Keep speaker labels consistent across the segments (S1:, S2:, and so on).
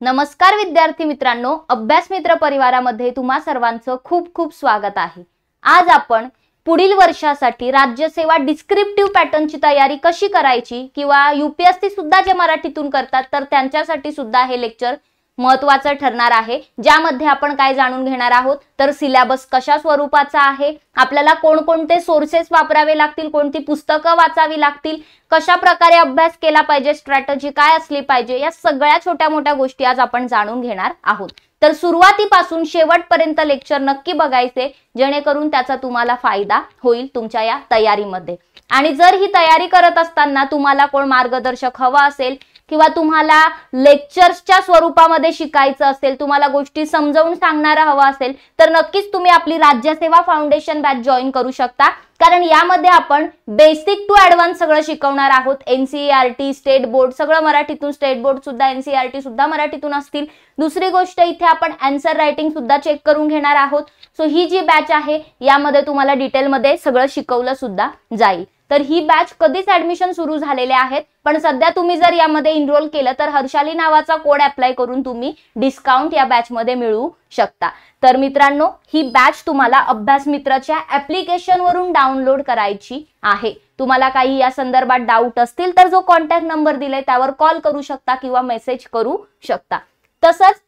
S1: नमस्कार विद्यार्थी मित्रांनो, अभ्यास मित्र परिवारामध्ये तुम्हा सर्वांचं खूप खूप स्वागत आहे। आज आपण पुढील वर्षासाठी राज्यसेवा डिस्क्रिप्टिव्ह पॅटर्नची तयारी कशी करायची किंवा यूपीएससी सुद्धा जे मराठीतून करतात तर त्यांच्यासाठी सुद्धा हे लेक्चर महत्त्वाचं ठरणार आहे, ज्यामध्ये आपण काय जाणून घेणार आहोत तर सिलेबस कशा स्वरूपाचा आहे, आपल्याला कोणकोणते सोर्सेस वापरावे लागतील, कोणती पुस्तकं वाचावी लागतील, कशा प्रकारे अभ्यास केला पाहिजे, स्ट्रॅटेजी काय असली पाहिजे, या सगळ्या छोट्या मोठ्या गोष्टी आज आपण जाणून घेणार आहोत। तर सुरुवातीपासून शेवटपर्यंत लेक्चर नक्की बघायचे, जेणेकरून त्याचा तुम्हाला फायदा होईल तुमच्या या तयारीमध्ये। आणि जर ही तयारी करत असताना तुम्हाला कोण मार्गदर्शक हवा असेल किंवा तुम्हाला लेक्चर्सच्या स्वरूपामध्ये शिकायचं असेल, तुम्हाला गोष्टी समजावून सांगणारा हवा असेल तर नक्कीच तुम्ही आपली राज्यसेवा फाउंडेशन बॅच जॉईन करू शकता, कारण यामध्ये आपण बेसिक टू ॲडव्हान्स सगळं शिकवणार आहोत। एनसीईआरटी, स्टेट बोर्ड सगळं मराठीतून, स्टेट बोर्ड सुद्धा, एनसीईआरटी सुद्धा मराठीतून असतील। दुसरी गोष्ट इथे आपण आन्सर रायटिंग सुद्धा चेक करून घेणार आहोत। सो ही जी बॅच आहे यामध्ये तुम्हाला डिटेलमध्ये सगळं शिकवलं सुद्धा जाईल। तर ही बॅच कधीच ऍडमिशन सुरू झालेले आहेत, पण सध्या तुम्ही जर यामध्ये एनरोल केलं तर हर्षाली नावाचा कोड अप्लाय करून तुम्ही डिस्काउंट या बॅच मध्ये मिळवू शकता। तर मित्रांनो, ही बॅच तुम्हाला अभ्यास मित्रच्या ऍप्लिकेशन वरून डाउनलोड करायची आहे। तुम्हाला काही या संदर्भात डाऊट असतील तर जो कॉन्टॅक्ट नंबर दिलाय त्यावर कॉल करू शकता किंवा मेसेज करू शकता। तसंच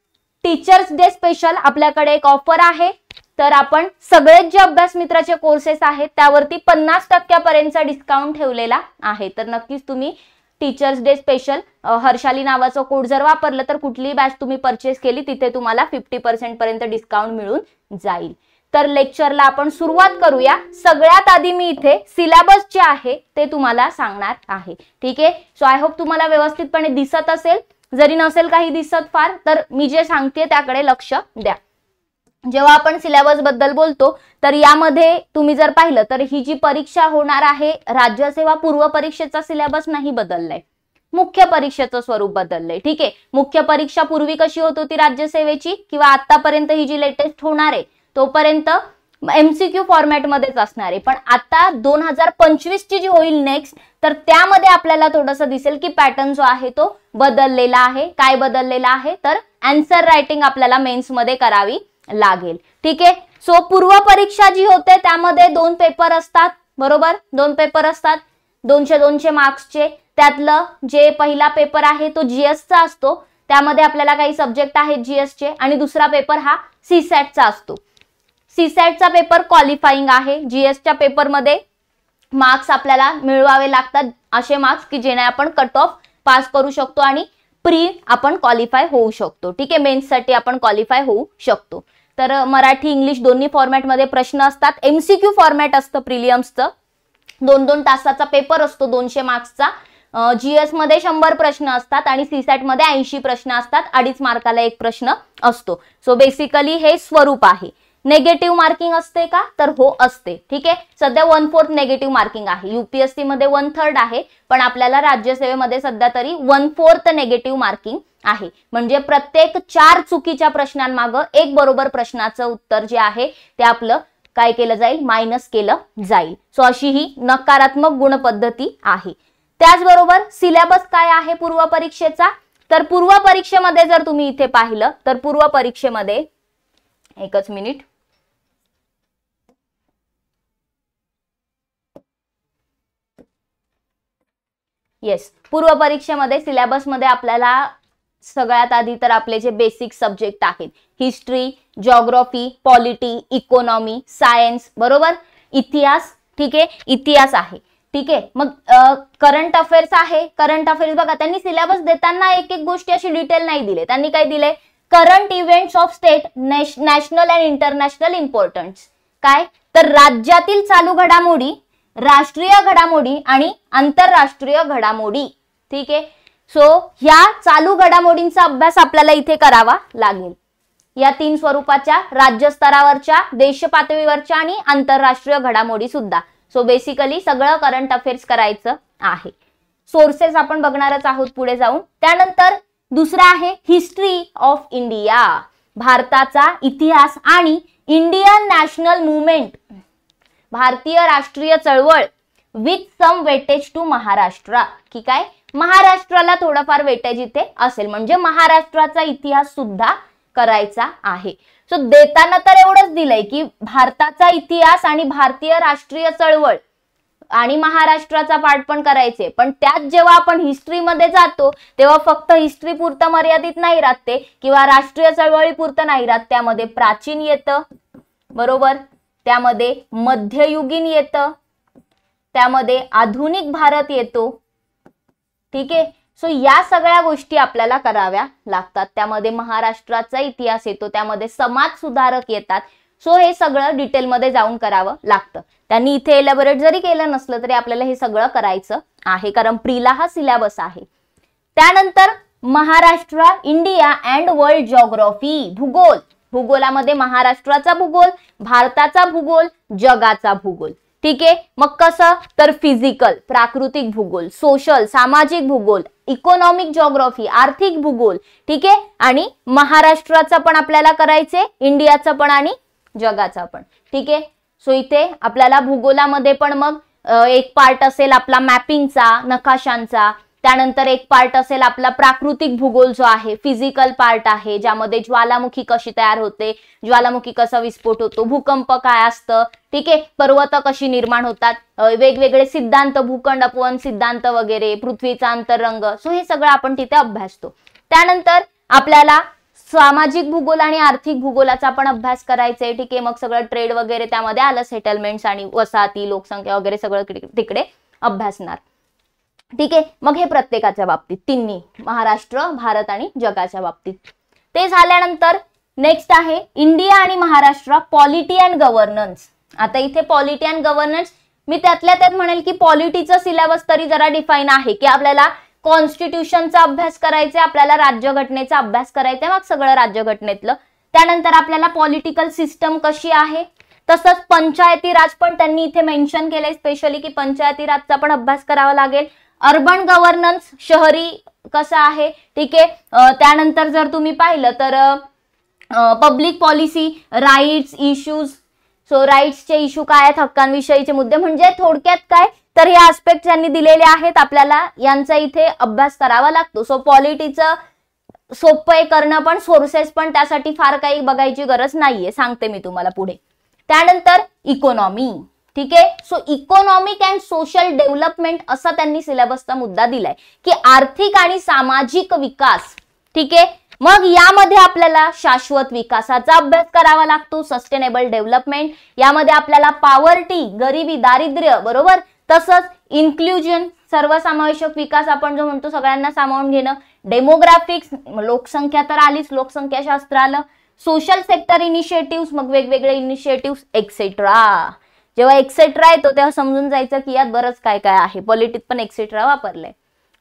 S1: टीचर्स डे स्पेशल आपल्याकडे एक ऑफर आहे, तर आपण सगळेच जे अभ्यास मित्राचे कोर्सेस आहेत त्यावरती 50% पर्यंतचा डिस्काउंट ठेवलेला आहे। तर नक्कीच तुम्ही टीचर्स डे स्पेशल हर्षाली नावाचं कोड जर वापरलं तर कुठलीही बॅच तुम्ही परचेस केली तिथे तुम्हाला 50% पर्यंत डिस्काउंट मिळून जाईल। तर लेक्चरला आपण सुरुवात करूया। सगळ्यात आधी मी इथे सिलेबस जे आहे ते तुम्हाला सांगणार आहे, ठीक आहे। सो आय होप तुम्हाला व्यवस्थितपणे दिसत असेल, जरी नसेल काही दिसत फार तर मी जे सांगते त्याकडे लक्ष द्या। जेव्हा आपण सिलेबस बद्दल बोलतो तर यामध्ये तुम्ही जर पाहिलं तर ही जी परीक्षा होणार आहे राज्यसेवा पूर्व परीक्षेचा सिलेबस नाही बदललाय, मुख्य परीक्षेचं स्वरूप बदललंय, ठीक आहे। मुख्य परीक्षा पूर्वी कशी होत होती राज्यसेवेची किंवा आतापर्यंत ही जी लेटेस्ट होणार आहे तोपर्यंत एमसीक्यू फॉर्मॅट मध्येच असणार आहे, पण आता 2025 ची जी होईल नेक्स्ट तर त्यामध्ये आपल्याला थोडंसं दिसेल की पॅटर्न जो आहे तो बदललेला आहे। काय बदललेला आहे तर आन्सर रायटिंग आपल्याला मेन्स मध्ये करावी लागेल, ठीक आहे। सो पूर्व परीक्षा जी होते त्यामध्ये 2 पेपर असतात, बरोबर, 2 पेपर असतात 200 मार्क्सचे। त्यातलं जे पहिला पेपर आहे तो जीएस चा असतो, त्यामध्ये आपल्याला काही सब्जेक्ट आहेत जीएस चे, आणि दुसरा पेपर हा सीसॅट चा असतो। सीसॅट चा पेपर क्वालिफाइंग आहे, जीएस च्या पेपर मध्ये मार्क्स आपल्याला मिळवावे लागतात, असे मार्क्स की जेणे आपण कट ऑफ पास करू शकतो आणि प्री आपण क्वालिफाय होऊ शकतो, ठीक आहे। मेन्स साठी आपण क्वालिफाय होऊ शकतो। तर मराठी इंग्लिश दोन्ही फॉर्मॅट मध्ये प्रश्न असतात। एमसीक्यू फॉर्मॅट असतं प्रिलियम्सचं, 2-2 तासाचा पेपर असतो 200 मार्क्सचा। जीएस मध्ये 100 प्रश्न असतात आणि सीसॅट मध्ये 80 प्रश्न असतात, 2.5 मार्काला एक प्रश्न असतो। सो बेसिकली हे स्वरूप आहे। नेगेटिव्ह मार्किंग असते का तर हो असते, ठीक आहे। सध्या 1/4 नेगेटिव्ह मार्किंग आहे, यूपीएससी मध्ये 1/3 आहे, पण आपल्याला राज्यसेवेमध्ये सध्या तरी 1/4 नेगेटिव्ह मार्किंग आहे। म्हणजे प्रत्येक 4 चुकीच्या प्रश्नांमागे एक बरोबर प्रश्नाचं उत्तर जे आहे ते आपलं काय केलं जाईल, मायनस केलं जाईल। सो अशी ही नकारात्मक गुण पद्धती आहे। त्याचबरोबर सिलेबस काय आहे पूर्व परीक्षेचा तर पूर्व परीक्षेमध्ये जर तुम्ही इथे पाहिलं तर पूर्व परीक्षेमध्ये एकच मिनिट, येस, पूर्व परीक्षेमध्ये सिलेबस मध्ये आपल्याला सगळ्यात आधी तर आपले जे बेसिक सब्जेक्ट आहेत history, geography, polity, economy, science, बरोबर, इतिहास, ठीक आहे, इतिहास आहे, ठीक आहे। मग करंट अफेअर्स आहे। करंट अफेअर्स बघा त्यांनी सिलेबस देताना एक एक गोष्टी अशी डिटेल नाही दिले, त्यांनी काय दिले, current events of state, national and international importance, काय तर राज्यातील चालू घडामोडी, राष्ट्रीय घडामोडी आणि आंतरराष्ट्रीय घडामोडी, ठीक आहे। सो ह्या चालू घडामोडींचा अभ्यास आपल्याला इथे करावा लागेल, या 3 स्वरूपाच्या, राज्य स्तरावरच्या, देश पातळीवरच्या आणि आंतरराष्ट्रीय घडामोडी सुद्धा। सो बेसिकली सगळं करंट अफेअर्स करायचं आहे। सोर्सेस आपण बघणारच आहोत पुढे जाऊन। त्यानंतर दुसरा आहे हिस्ट्री ऑफ इंडिया, भारताचा इतिहास आणि इंडियन नॅशनल मूवमेंट, भारतीय राष्ट्रीय चळवळ with some weightage to Maharashtra, की काय महाराष्ट्राला थोडंफार वेटेज इथे असेल, म्हणजे महाराष्ट्राचा इतिहास सुद्धा करायचा आहे. सो देताना तर एवढंच दिलंय की भारताचा इतिहास आणि भारतीय राष्ट्रीय चळवळ आणि महाराष्ट्राचा पाठ पण करायचे, पण त्यात जेव्हा आपण हिस्ट्रीमध्ये जातो तेव्हा फक्त हिस्ट्री पुरतं मर्यादित नाही राहत ते, किंवा राष्ट्रीय चळवळी पुरतं नाही राहत. त्यामध्ये प्राचीन येतं, बरोबर, त्यामध्ये मध्ययुगीन येतं, त्यामध्ये आधुनिक भारत येतो. ठीक आहे. सो या सगळ्या गोष्टी आपल्याला कराव्या लागतात. त्यामध्ये महाराष्ट्राचा इतिहास येतो, त्यामध्ये समाज सुधारक येतात. सो हे सगळं डिटेलमध्ये जाऊन करावं लागतं. त्यांनी इथे एलॅबोरेट जरी केलं नसलं तरी आपल्याला हे सगळं करायचं आहे, कारण प्रीला हा सिलेबस आहे. त्यानंतर Maharashtra, India and world geography, भूगोल. भूगोलामध्ये महाराष्ट्राचा भूगोल, भारताचा भूगोल, जगाचा भूगोल. ठीक आहे. मग कसं तर फिजिकल प्राकृतिक भूगोल, सोशल सामाजिक भूगोल, इकॉनॉमिक जिओग्राफी आर्थिक भूगोल. ठीक आहे. आणि महाराष्ट्राचा पण आपल्याला करायचे, इंडियाचा पण आणि जगाचा पण. ठीक आहे. सो इथे आपल्याला भूगोलामध्ये पण मग एक पार्ट असेल आपला मॅपिंगचा, नकाशांचा. त्यानंतर एक पार्ट असेल आपला प्राकृतिक भूगोल जो आहे, फिजिकल पार्ट आहे, ज्यामध्ये ज्वालामुखी कशी तयार होते, ज्वालामुखी कसा विस्फोट होतो, भूकंप काय असतं. ठीक आहे. पर्वत कशी निर्माण होतात, वेगवेगळे सिद्धांत, भूखंड अपवन सिद्धांत वगैरे, पृथ्वीचा अंतरंग. सो हे सगळं आपण तिथे अभ्यासतो. त्यानंतर आपल्याला सामाजिक भूगोल आणि आर्थिक भूगोलाचा पण अभ्यास करायचा आहे. ठीक आहे. मग सगळं ट्रेड वगैरे त्यामध्ये आलं, सेटलमेंट्स आणि वसाहती, लोकसंख्या वगैरे सगळं तिकडे अभ्यासणार. ठीक आहे. मग हे प्रत्येकाच्या बाबतीत तिन्ही, महाराष्ट्र, भारत आणि जगाच्या बाबतीत. ते झाल्यानंतर नेक्स्ट आहे इंडिया आणि महाराष्ट्र, पॉलिटी अँड गव्हर्नन्स. आता इथे पॉलिटी अँड गव्हर्नन्स मी त्यातल्या त्यात म्हणेल की पॉलिटीचा सिलेबस तरी जरा डिफाईन आहे, की आपल्याला कॉन्स्टिट्यूशनचा अभ्यास करायचा, आपल्याला राज्यघटनेचा अभ्यास करायचा, मग सगळं राज्यघटनेतलं. त्यानंतर आपल्याला पॉलिटिकल सिस्टम कशी आहे, तसंच पंचायती राज पण त्यांनी इथे मेन्शन केलंय स्पेशली, की पंचायती राजचा पण अभ्यास करावा लागेल. अर्बन गव्हर्नन्स, शहरी कसं आहे. ठीक आहे. त्यानंतर जर तुम्ही पाहिलं तर public policy, rights, issues. So राईट्सचे इश्यू काय आहेत, हक्कांविषयीचे मुद्दे, म्हणजे थोडक्यात काय तर हे आस्पेक्ट ज्यांनी दिलेले आहेत आपल्याला यांचा इथे अभ्यास करावा लागतो. सो पॉलिटीचं सोपं करणं पण, सोर्सेस पण त्यासाठी फार काही बघायची गरज नाहीये, सांगते मी तुम्हाला पुढे. त्यानंतर इकॉनॉमी. ठीक आहे. So economic and social development असा त्यांनी सिलेबसचा मुद्दा दिलाय, की आर्थिक आणि सामाजिक विकास. ठीक आहे. मग यामध्ये आपल्याला शाश्वत विकासाचा अभ्यास करावा लागतो, सस्टेनेबल डेव्हलपमेंट. यामध्ये आपल्याला पॉवर्टी, गरिबी, दारिद्र्य, बरोबर, तसंच इन्क्लुजन, सर्वसमावेशक विकास आपण जो म्हणतो सगळ्यांना सामावून घेणं. डेमोग्राफिक्स, लोकसंख्या तर आलीच, लोकसंख्याशास्त्र आलं. सोशल सेक्टर इनिशिएटिव्ह, मग वेगवेगळे इनिशिएटिव्ह एक्सेट्रा. जेव्हा एक्सेट्रा येतो तेव्हा समजून जायचं की यात बरंच काय काय आहे, पॉलिटीत पण एक्सेट्रा वापरलंय.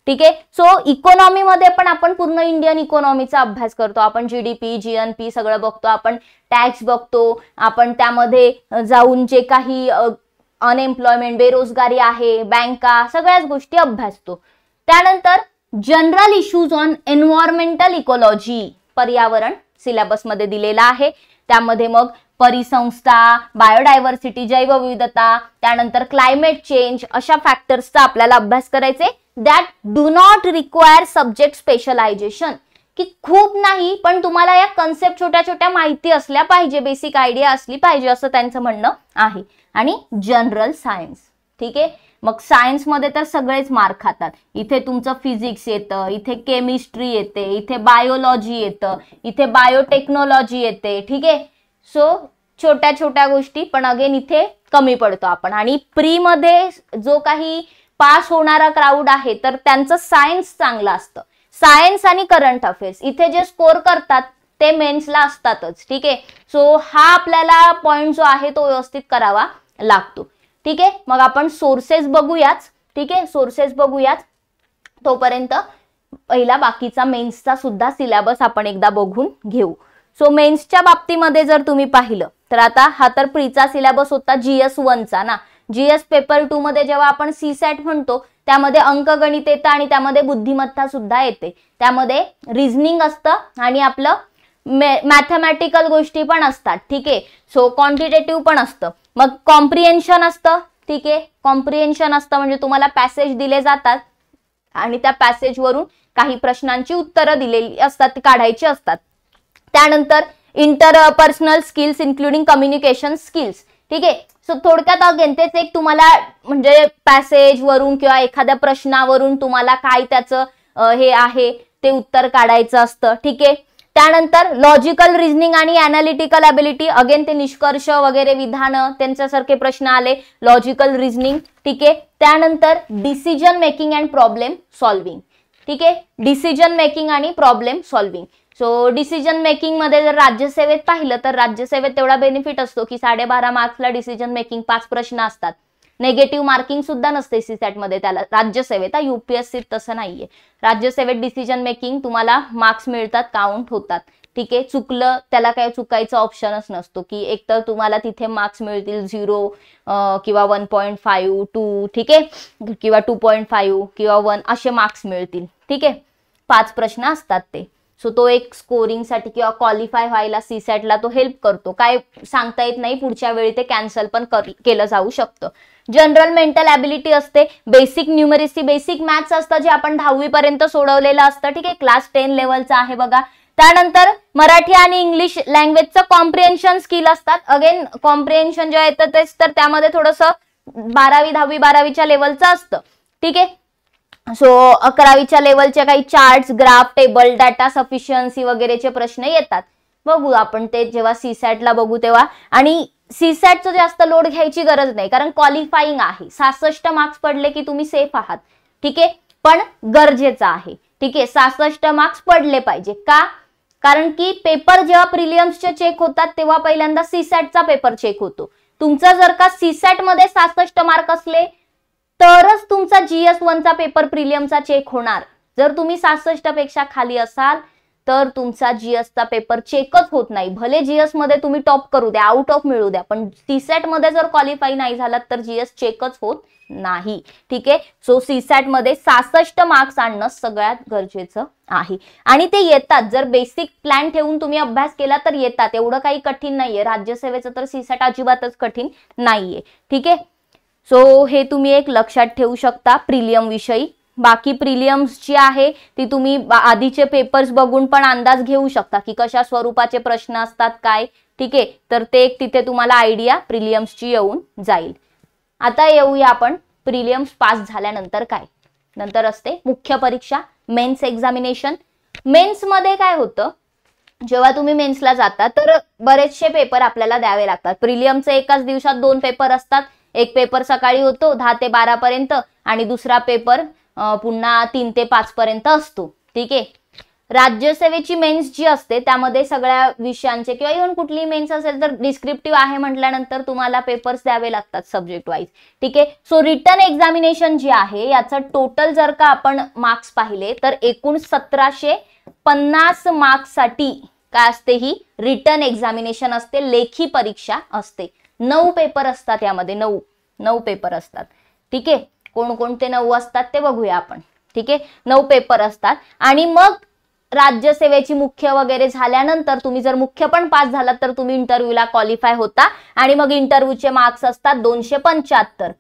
S1: ठीक आहे. सो इकॉनॉमीमध्ये पण आपण पूर्ण इंडियन इकॉनॉमीचा अभ्यास करतो. आपण जीडीपी, जीएनपी सगळं बघतो, आपण टॅक्स बघतो, आपण त्यामध्ये जाऊन जे काही अनएम्प्लॉयमेंट, बेरोजगारी आहे, बँका, सगळ्याच गोष्टी अभ्यासतो. त्यानंतर general issues on environmental ecology, पर्यावरण सिलेबसमध्ये दिलेला आहे. त्यामध्ये मग परिसंस्था, बायोडायव्हर्सिटी, जैवविविधता, त्यानंतर क्लायमेट चेंज अशा फॅक्टर्सचा आपल्याला अभ्यास करायचे. That do not require subject specialization, की खूप नाही पण तुम्हाला या कन्सेप्ट छोट्या छोट्या माहिती असल्या पाहिजे, बेसिक आयडिया असली पाहिजे, असं त्यांचं म्हणणं आहे. आणि जनरल सायन्स. ठीक आहे. मग सायन्स मध्ये तर सगळेच मार्क खातात. इथे तुमचं फिजिक्स येतं, इथे केमिस्ट्री येते, इथे बायोलॉजी येतं, इथे बायोटेक्नॉलॉजी येते. ठीक आहे. सो छोट्या छोट्या गोष्टी, पण अगेन इथे कमी पडतो आपण. आणि प्री मध्ये जो काही पास होणारा क्राऊड आहे तर त्यांचं सायन्स चांगलं असतं. सायन्स आणि करंट अफेअर्स इथे जे स्कोर करतात ते मेन्सला असतातच. ठीक आहे. सो हा आपल्याला पॉइंट जो आहे तो व्यवस्थित करावा लागतो. ठीक आहे. मग आपण सोर्सेस बघूयाच. ठीक आहे. सोर्सेस बघूयाच. तोपर्यंत पहिला बाकीचा मेन्सचा सुद्धा सिलेबस आपण एकदा बघून घेऊ. सो मेन्सच्या बाबतीमध्ये जर तुम्ही पाहिलं तर आता हा तर प्रीचा सिलेबस होता GS 1चा ना. GS पेपर 2 मध्ये जेव्हा आपण CSAT म्हणतो त्यामध्ये अंकगणित येतं आणि त्यामध्ये बुद्धिमत्ता सुद्धा येते. त्यामध्ये रिझनिंग असतं आणि आपलं मॅथमॅटिकल गोष्टी पण असतात. ठीक आहे. सो क्वांटिटेटिव्ह पण असतं. मग कॉम्प्रिहेन्शन असतं. ठीक आहे. कॉम्प्रिहेन्शन असतं म्हणजे तुम्हाला पॅसेज दिले जातात आणि त्या पॅसेजवरून काही प्रश्नांची उत्तरं दिलेली असतात, ती काढायची असतात. त्यानंतर interpersonal skills including communication skills. ठीक आहे. सो थोडक्यात अगेन तेच एक तुम्हाला म्हणजे पॅसेज वरून किंवा एखाद्या प्रश्नावरून तुम्हाला काय त्याचं हे आहे ते उत्तर काढायचं असतं. ठीक आहे. त्यानंतर लॉजिकल रिझनिंग आणि अनालिटिकल ॲबिलिटी, अगेन ते निष्कर्ष वगैरे विधानं त्यांच्यासारखे प्रश्न आले, लॉजिकल रिझनिंग. ठीक आहे. त्यानंतर decision making and problem solving. ठीक आहे. डिसिजन मेकिंग आणि problem solving. So decision making मध्ये जर राज्यसेवेत पाहिलं तर राज्यसेवेत तेवढा बेनिफिट असतो की 12.5 मार्क्सला डिसिजन मेकिंग 5 प्रश्न असतात. नेगेटिव्ह मार्किंग सुद्धा नसते सीसॅट मध्ये त्याला राज्यसेवेत. युपीएससीत तसं नाहीये. राज्यसेवेत डिसिजन मेकिंग तुम्हाला मार्क्स मिळतात, काउंट होतात. ठीक आहे. चुकलं त्याला काय चुकायचा ऑप्शनच नसतो की एकतर तुम्हाला तिथे मार्क्स मिळतील 0 किंवा 1.5 2. ठीक आहे. किंवा 2.5 किंवा 1 असे मार्क्स मिळतील. ठीक आहे. 5 प्रश्न असतात ते. सो तो एक स्कोरिंग साठी किंवा क्वालिफाय व्हायला सीसॅटला तो हेल्प करतो. काय सांगता येत नाही, पुढच्या वेळी ते कॅन्सल पण केलं जाऊ शकतं. जनरल मेंटल ॲबिलिटी असते, बेसिक न्यूमरेसी, बेसिक मॅथ्स असतं जे आपण 10वी पर्यंत सोडवलेलं असतं. ठीक आहे. क्लास 10 लेवलचं आहे बघा. त्यानंतर मराठी आणि इंग्लिश लँग्वेजचं कॉम्प्रिहेन्शन स्किल असतात. अगेन कॉम्प्रिहेन्शन जे येतं तेच तर त्यामध्ये थोडंसं 12वी 10वी 12वीच्या लेवलचं असतं. ठीक आहे. सो 11वीच्या लेवलचे काही charts, graph, table, data sufficiency वगैरेचे प्रश्न येतात. बघू आपण ते जेव्हा सीसॅटला बघू तेव्हा. आणि सीसॅटचं जास्त लोड घ्यायची गरज नाही कारण क्वालिफाईंग आहे. 66 मार्क्स पडले की तुम्ही सेफ आहात. ठीक आहे. पण गरजेचं आहे. ठीक आहे. 66 मार्क्स पडले पाहिजे. का? कारण की पेपर जेव्हा प्रिलियम्सचे चेक होतात तेव्हा पहिल्यांदा सीसॅटचा पेपर चेक होतो. तुमचा जर का सीसॅट मध्ये 66 मार्क असले तरच तुमचा GS1 चा पेपर प्रिलियमचा चेक होणार. जर तुम्ही 66 पेक्षा खाली असाल तर तुमचा GS चा पेपर चेकच होत नाही. भले GS मध्ये तुम्ही टॉप करू द्या, आउट ऑफ मिळू द्या, पण सीसॅट मध्ये जर क्वालिफाय नाही झालात तर GS चेकच होत नाही. ठीक आहे. सो सीसॅट मध्ये 66 मार्क्स आणणं सगळ्यात गरजेचं आहे. आणि ते येतात जर बेसिक प्लॅन ठेवून तुम्ही अभ्यास केला तर येतात. एवढं काही कठीण नाहीये. राज्यसेवेचं तर सीसॅट अजिबातच कठीण नाहीये. ठीक आहे. सो हे तुम्ही एक लक्षात ठेवू शकता प्रिलियम विषयी. बाकी प्रिलियम्स जी आहे ती तुम्ही आधीचे पेपर्स बघून पण अंदाज घेऊ शकता की कशा स्वरूपाचे प्रश्न असतात काय. ठीक आहे. तर ते एक तिथे तुम्हाला आयडिया प्रिलियम्सची येऊन जाईल. आता येऊया आपण प्रिलियम्स पास झाल्यानंतर काय. नंतर असते मुख्य परीक्षा, मेन्स एक्झामिनेशन. मेन्स मध्ये काय होतं, जेव्हा तुम्ही मेन्सला जाता तर बरेचसे पेपर आपल्याला द्यावे लागतात. प्रिलियमचे एकाच दिवसात 2 पेपर असतात. एक पेपर सकाळी होतो 10 ते 12 पर्यंत आणि दुसरा पेपर पुन्हा 3 ते 5 पर्यंत असतो. ठीक आहे. राज्यसेवेची मेन्स जी असते त्यामध्ये सगळ्या विषयांचे किंवा इव्हन कुठली मेन्स असेल तर डिस्क्रिप्टिव्ह आहे म्हटल्यानंतर तुम्हाला पेपर्स द्यावे लागतात सब्जेक्ट वाईज. ठीक आहे. सो रिटन एक्झामिनेशन जी आहे याचं टोटल जर का आपण मार्क्स पाहिले तर एकूण 1750 मार्क्ससाठी काय असते, ही रिटन एक्झामिनेशन असते, लेखी परीक्षा असते. 9 पेपर असतात यामध्ये. 9 पेपर असतात. ठीक आहे. कोणकोणते 9 असतात ते बघूया आपण. ठीक आहे. 9 पेपर असतात आणि मग राज्यसेवेची मुख्य वगैरे झाल्यानंतर तुम्ही जर मुख्य पण पास झालात तर तुम्ही इंटरव्ह्यूला क्वालिफाय होता आणि मग इंटरव्ह्यूचे मार्क्स असतात 275.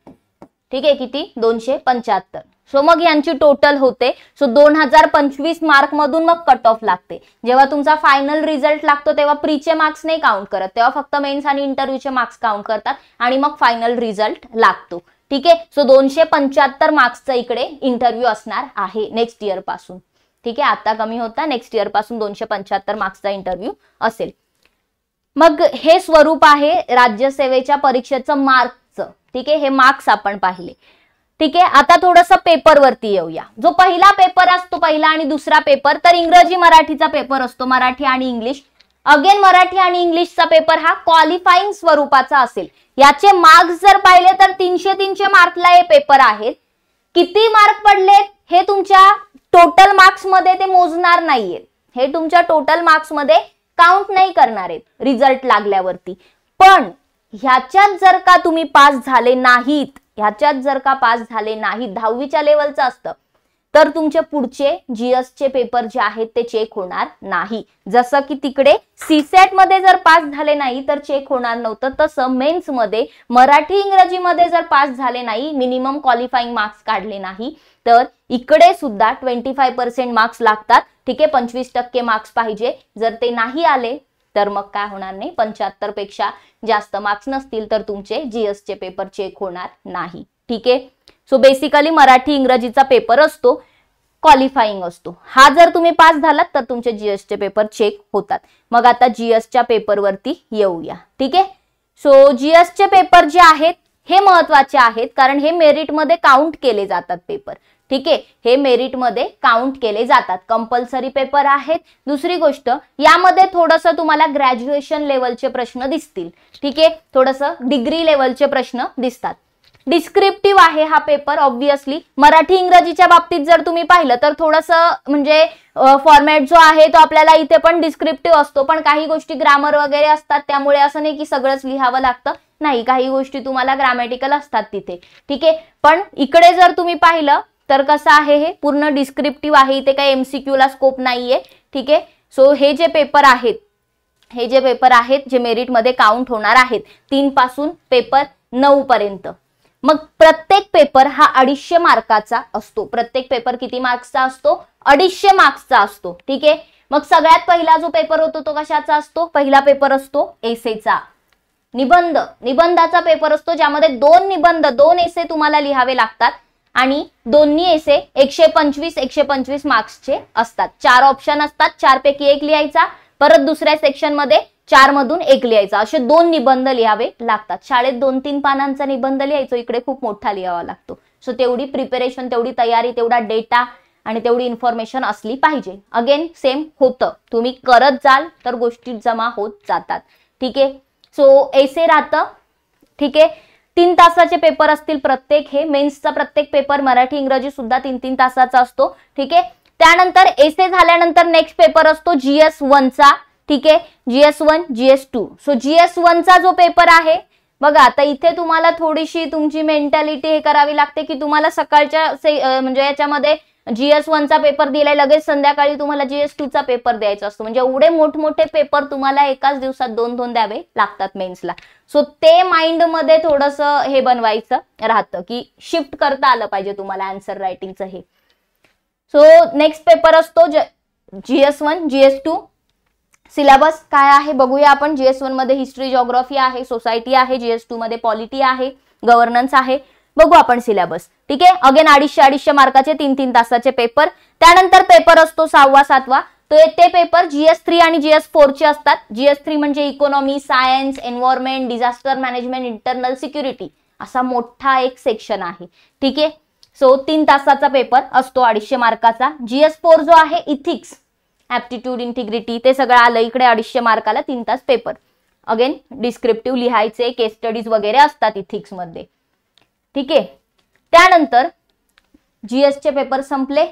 S1: ठीक आहे. किती? 275. सो मग यांची टोटल होते. सो 2025 मार्क मधून मग कट ऑफ लागते. जेव्हा तुमचा फायनल रिझल्ट लागतो तेव्हा प्रीचे मार्क्स नाही काउंट करत, तेव्हा फक्त मेन्स आणि इंटरव्ह्यूचे मार्क्स काउंट करतात आणि मग फायनल रिझल्ट लागतो. ठीक आहे. सो 275 मार्क्सचा इकडे इंटरव्ह्यू असणार आहे नेक्स्ट इयर पासून. ठीक आहे. आता कमी होता, नेक्स्ट इयर पासून 275 मार्क्सचा इंटरव्ह्यू असेल. मग हे स्वरूप आहे राज्यसेवेच्या परीक्षेचं मार्क्सचं. ठीक आहे. हे मार्क्स आपण पाहिले. ठीक आहे. आता थोडंसं पेपर वरती येऊया. जो पहिला पेपर असतो, पहिला आणि दुसरा पेपर, तर इंग्रजी मराठीचा पेपर असतो, मराठी आणि इंग्लिश. अगेन मराठी आणि इंग्लिशचा पेपर हा क्वालिफाईंग स्वरूपाचा असेल. याचे मार्क्स जर पाहिले तर 300 मार्कला हे पेपर आहेत. किती मार्क पडलेत हे तुमच्या टोटल मार्क्स मध्ये ते मोजणार नाहीये. हे तुमच्या टोटल मार्क्स मध्ये काउंट नाही करणार आहेत रिझल्ट लागल्यावरती. पण ह्याच्यात जर का तुम्ही पास झाले नाहीत, ह्याच्यात जर का पास झाले नाहीत, 10वीच्या लेवलचं असतं, तर तुमचे पुढचे जीएसचे पेपर जे आहेत ते चेक होणार नाही. जसं की तिकडे सीसॅट मध्ये जर पास झाले नाही तर चेक होणार नव्हतं, तसं मेन्स मध्ये मराठी इंग्रजी मध्ये जर पास झाले नाही, मिनिमम क्वालिफाईंग मार्क्स काढले नाही, तर इकडे सुद्धा 25% मार्क्स लागतात. ठीक आहे, 25% मार्क्स पाहिजे. जर ते नाही आले तर मग काय होणार नाही, 75 पेक्षा जास्त मार्क्स नसतील तर तुमचे जीएसचे पेपर चेक होणार नाही. ठीक आहे, सो बेसिकली मराठी इंग्रजीचा पेपर असतो, क्वालिफाईंग असतो. हा जर तुम्ही पास झालात तर तुमचे जीएसचे पेपर चेक होतात. मग आता जीएसच्या पेपरवरती येऊया. ठीक आहे, सो जीएसचे पेपर जे आहेत हे महत्वाचे आहेत, कारण हे मेरिटमध्ये काउंट केले जातात पेपर. ठीक आहे, हे मेरिटमध्ये काउंट केले जातात, कंपल्सरी पेपर आहेत. दुसरी गोष्ट, यामध्ये थोडंसं तुम्हाला ग्रॅज्युएशन लेवलचे प्रश्न दिसतील. ठीक आहे, थोडंसं डिग्री लेवलचे प्रश्न दिसतात. डिस्क्रिप्टिव्ह आहे हा पेपर. ऑब्विसली मराठी इंग्रजीच्या बाबतीत जर तुम्ही पाहिलं तर थोडंसं म्हणजे फॉर्मॅट जो आहे तो आपल्याला इथे पण डिस्क्रिप्टिव्ह असतो, पण काही गोष्टी ग्रामर वगैरे असतात, त्यामुळे असं नाही की सगळंच लिहावं लागतं. नाही, काही गोष्टी तुम्हाला ग्रामॅटिकल असतात तिथे. ठीक आहे, पण इकडे जर तुम्ही पाहिलं तर कसं आहे, हे पूर्ण डिस्क्रिप्टिव्ह आहे. इथे काही एमसीक्यू ला स्कोप नाहीये. ठीक आहे, सो हे जे पेपर आहेत जे मेरिटमध्ये काउंट होणार आहेत, 3 पासून पेपर 9 पर्यंत. मग प्रत्येक पेपर हा 250 मार्काचा असतो. प्रत्येक पेपर किती मार्क्सचा असतो? 250 मार्क्सचा असतो. ठीक आहे, मग सगळ्यात पहिला जो पेपर होतो तो कशाचा असतो? पहिला पेपर असतो एसेचा, निबंधाचा पेपर असतो, ज्यामध्ये 2 एसे तुम्हाला लिहावे लागतात आणि दोन्ही एसे 125 मार्क्सचे असतात. 4 ऑप्शन असतात, 4 पैकी 1 लिहायचा, परत दुसऱ्या सेक्शन मध्ये 4 मधून 1 लिहायचा. असे 2 निबंध लिहावे लागतात. शाळेत 2-3 पानांचा निबंध लिहायचो, इकडे खूप मोठा लिहावा लागतो. सो तेवढी प्रिपरेशन, तेवढी तयारी, तेवढा डेटा आणि तेवढी इन्फॉर्मेशन असली पाहिजे. अगेन सेम होतं, तुम्ही करत जाल तर गोष्टी जमा होत जातात. ठीक आहे, सो एसे राहतं. ठीक आहे, 3 तासाचे पेपर असतील प्रत्येक. हे मेन्सचा प्रत्येक पेपर मराठी इंग्रजी सुद्धा 3-3 तासाचा असतो. ठीक आहे, त्यानंतर एसे झाल्यानंतर नेक्स्ट पेपर असतो GS1 चा. ठीक आहे, GS1 GS2. सो GS1 चा जो पेपर आहे बघा, आता इथे तुम्हाला थोडीशी तुमची मेंटॅलिटी हे करावी लागते की तुम्हाला सकाळच्या म्हणजे याच्यामध्ये GS1 चा पेपर दिलाय, लगेच संध्याकाळी तुम्हाला GS2 चा पेपर द्यायचा असतो. म्हणजे एवढे मोठमोठे पेपर तुम्हाला एकाच दिवसात 2-2 द्यावे लागतात मेन्सला. सो ते माइंड मध्ये थोडंसं हे बनवायचं राहतं की शिफ्ट करता आलं पाहिजे तुम्हाला आन्सर रायटिंगचं हे. सो नेक्स्ट पेपर असतो GS1 GS2. सिलेबस काय आहे बघूया आपण. GS1 मध्ये हिस्ट्री जिओग्राफी आहे, सोसायटी आहे. GS2 मध्ये पॉलिटी आहे, गव्हर्नन्स आहे. बघू आपण सिलेबस. ठीक आहे, अगेन 250 मार्काचे 3-3 तासाचे पेपर. त्यानंतर पेपर असतो 6वा 7वा. ते पेपर GS3 आणि GS4 चे असतात. GS3 म्हणजे economy, science, environment, disaster management, internal security, असा मोठा एक सेक्शन आहे. ठीक आहे, सो 3 तासाचा पेपर असतो 250 मार्काचा. GS4 जो आहे इथिक्स, ऍप्टिट्यूड, इंटिग्रिटी, ते सगळं आलं इकडे 250 मार्काला 3 तास पेपर. अगेन डिस्क्रिप्टिव्ह लिहायचे, केस स्टडीज वगैरे असतात इथिक्स मध्ये. ठीक आहे, त्यानंतर जीएसचे पेपर संपले.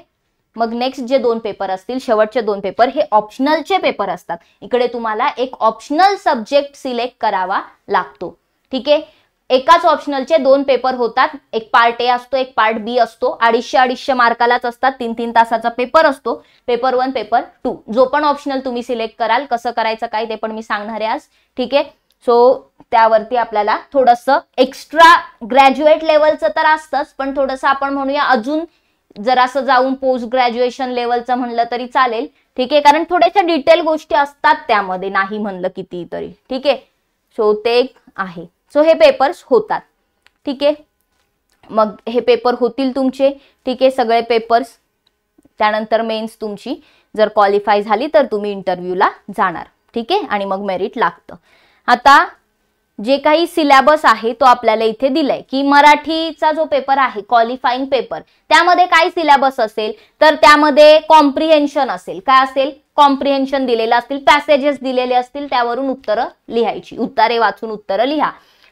S1: मग नेक्स्ट जे 2 पेपर असतील, शेवटचे 2 पेपर, हे ऑप्शनलचे पेपर असतात. इकडे तुम्हाला एक ऑप्शनल सब्जेक्ट सिलेक्ट करावा लागतो. ठीक आहे, एकाच ऑप्शनलचे 2 पेपर होतात. एक पार्ट ए असतो, एक पार्ट बी असतो. 250 मार्कालाच असतात. 3-3 तासाचा पेपर असतो. Paper 1, paper 2. जो पण ऑप्शनल तुम्ही सिलेक्ट कराल, कसं करायचं काय ते पण मी सांगणार आहे आज. ठीक आहे, सो त्यावरती आपल्याला थोडंसं एक्स्ट्रा ग्रॅज्युएट लेवलचं तर असतंच, पण थोडंसं आपण म्हणूया अजून जरासं जाऊन पोस्ट ग्रॅज्युएशन लेवलचं म्हणलं तरी चालेल. ठीक आहे, कारण थोड्याशा डिटेल गोष्टी असतात त्यामध्ये, नाही म्हणलं किती तरी. ठीक आहे, सो ते एक आहे. सो हे पेपर्स होतात. ठीक आहे, मग हे पेपर होतील तुमचे. ठीक आहे, सगळे पेपर्स. त्यानंतर मेन्स तुमची जर क्वालिफाय झाली तर तुम्ही इंटरव्ह्यूला जाणार. ठीक आहे, आणि मग मेरिट लागतं. आता जे काही सिलेबस आहे तो आपल्याला इथे दिलाय की मराठीचा जो पेपर आहे क्वालिफाईंग पेपर, त्यामध्ये काय सिलेबस असेल तर त्यामध्ये कॉम्प्रिहेन्शन असेल. काय असेल? कॉम्प्रिहेन्शन दिलेलं असतील, पॅसेजेस दिलेले असतील, त्यावरून उत्तरं लिहायची. उत्तरे वाचून उत्तरं लिहा.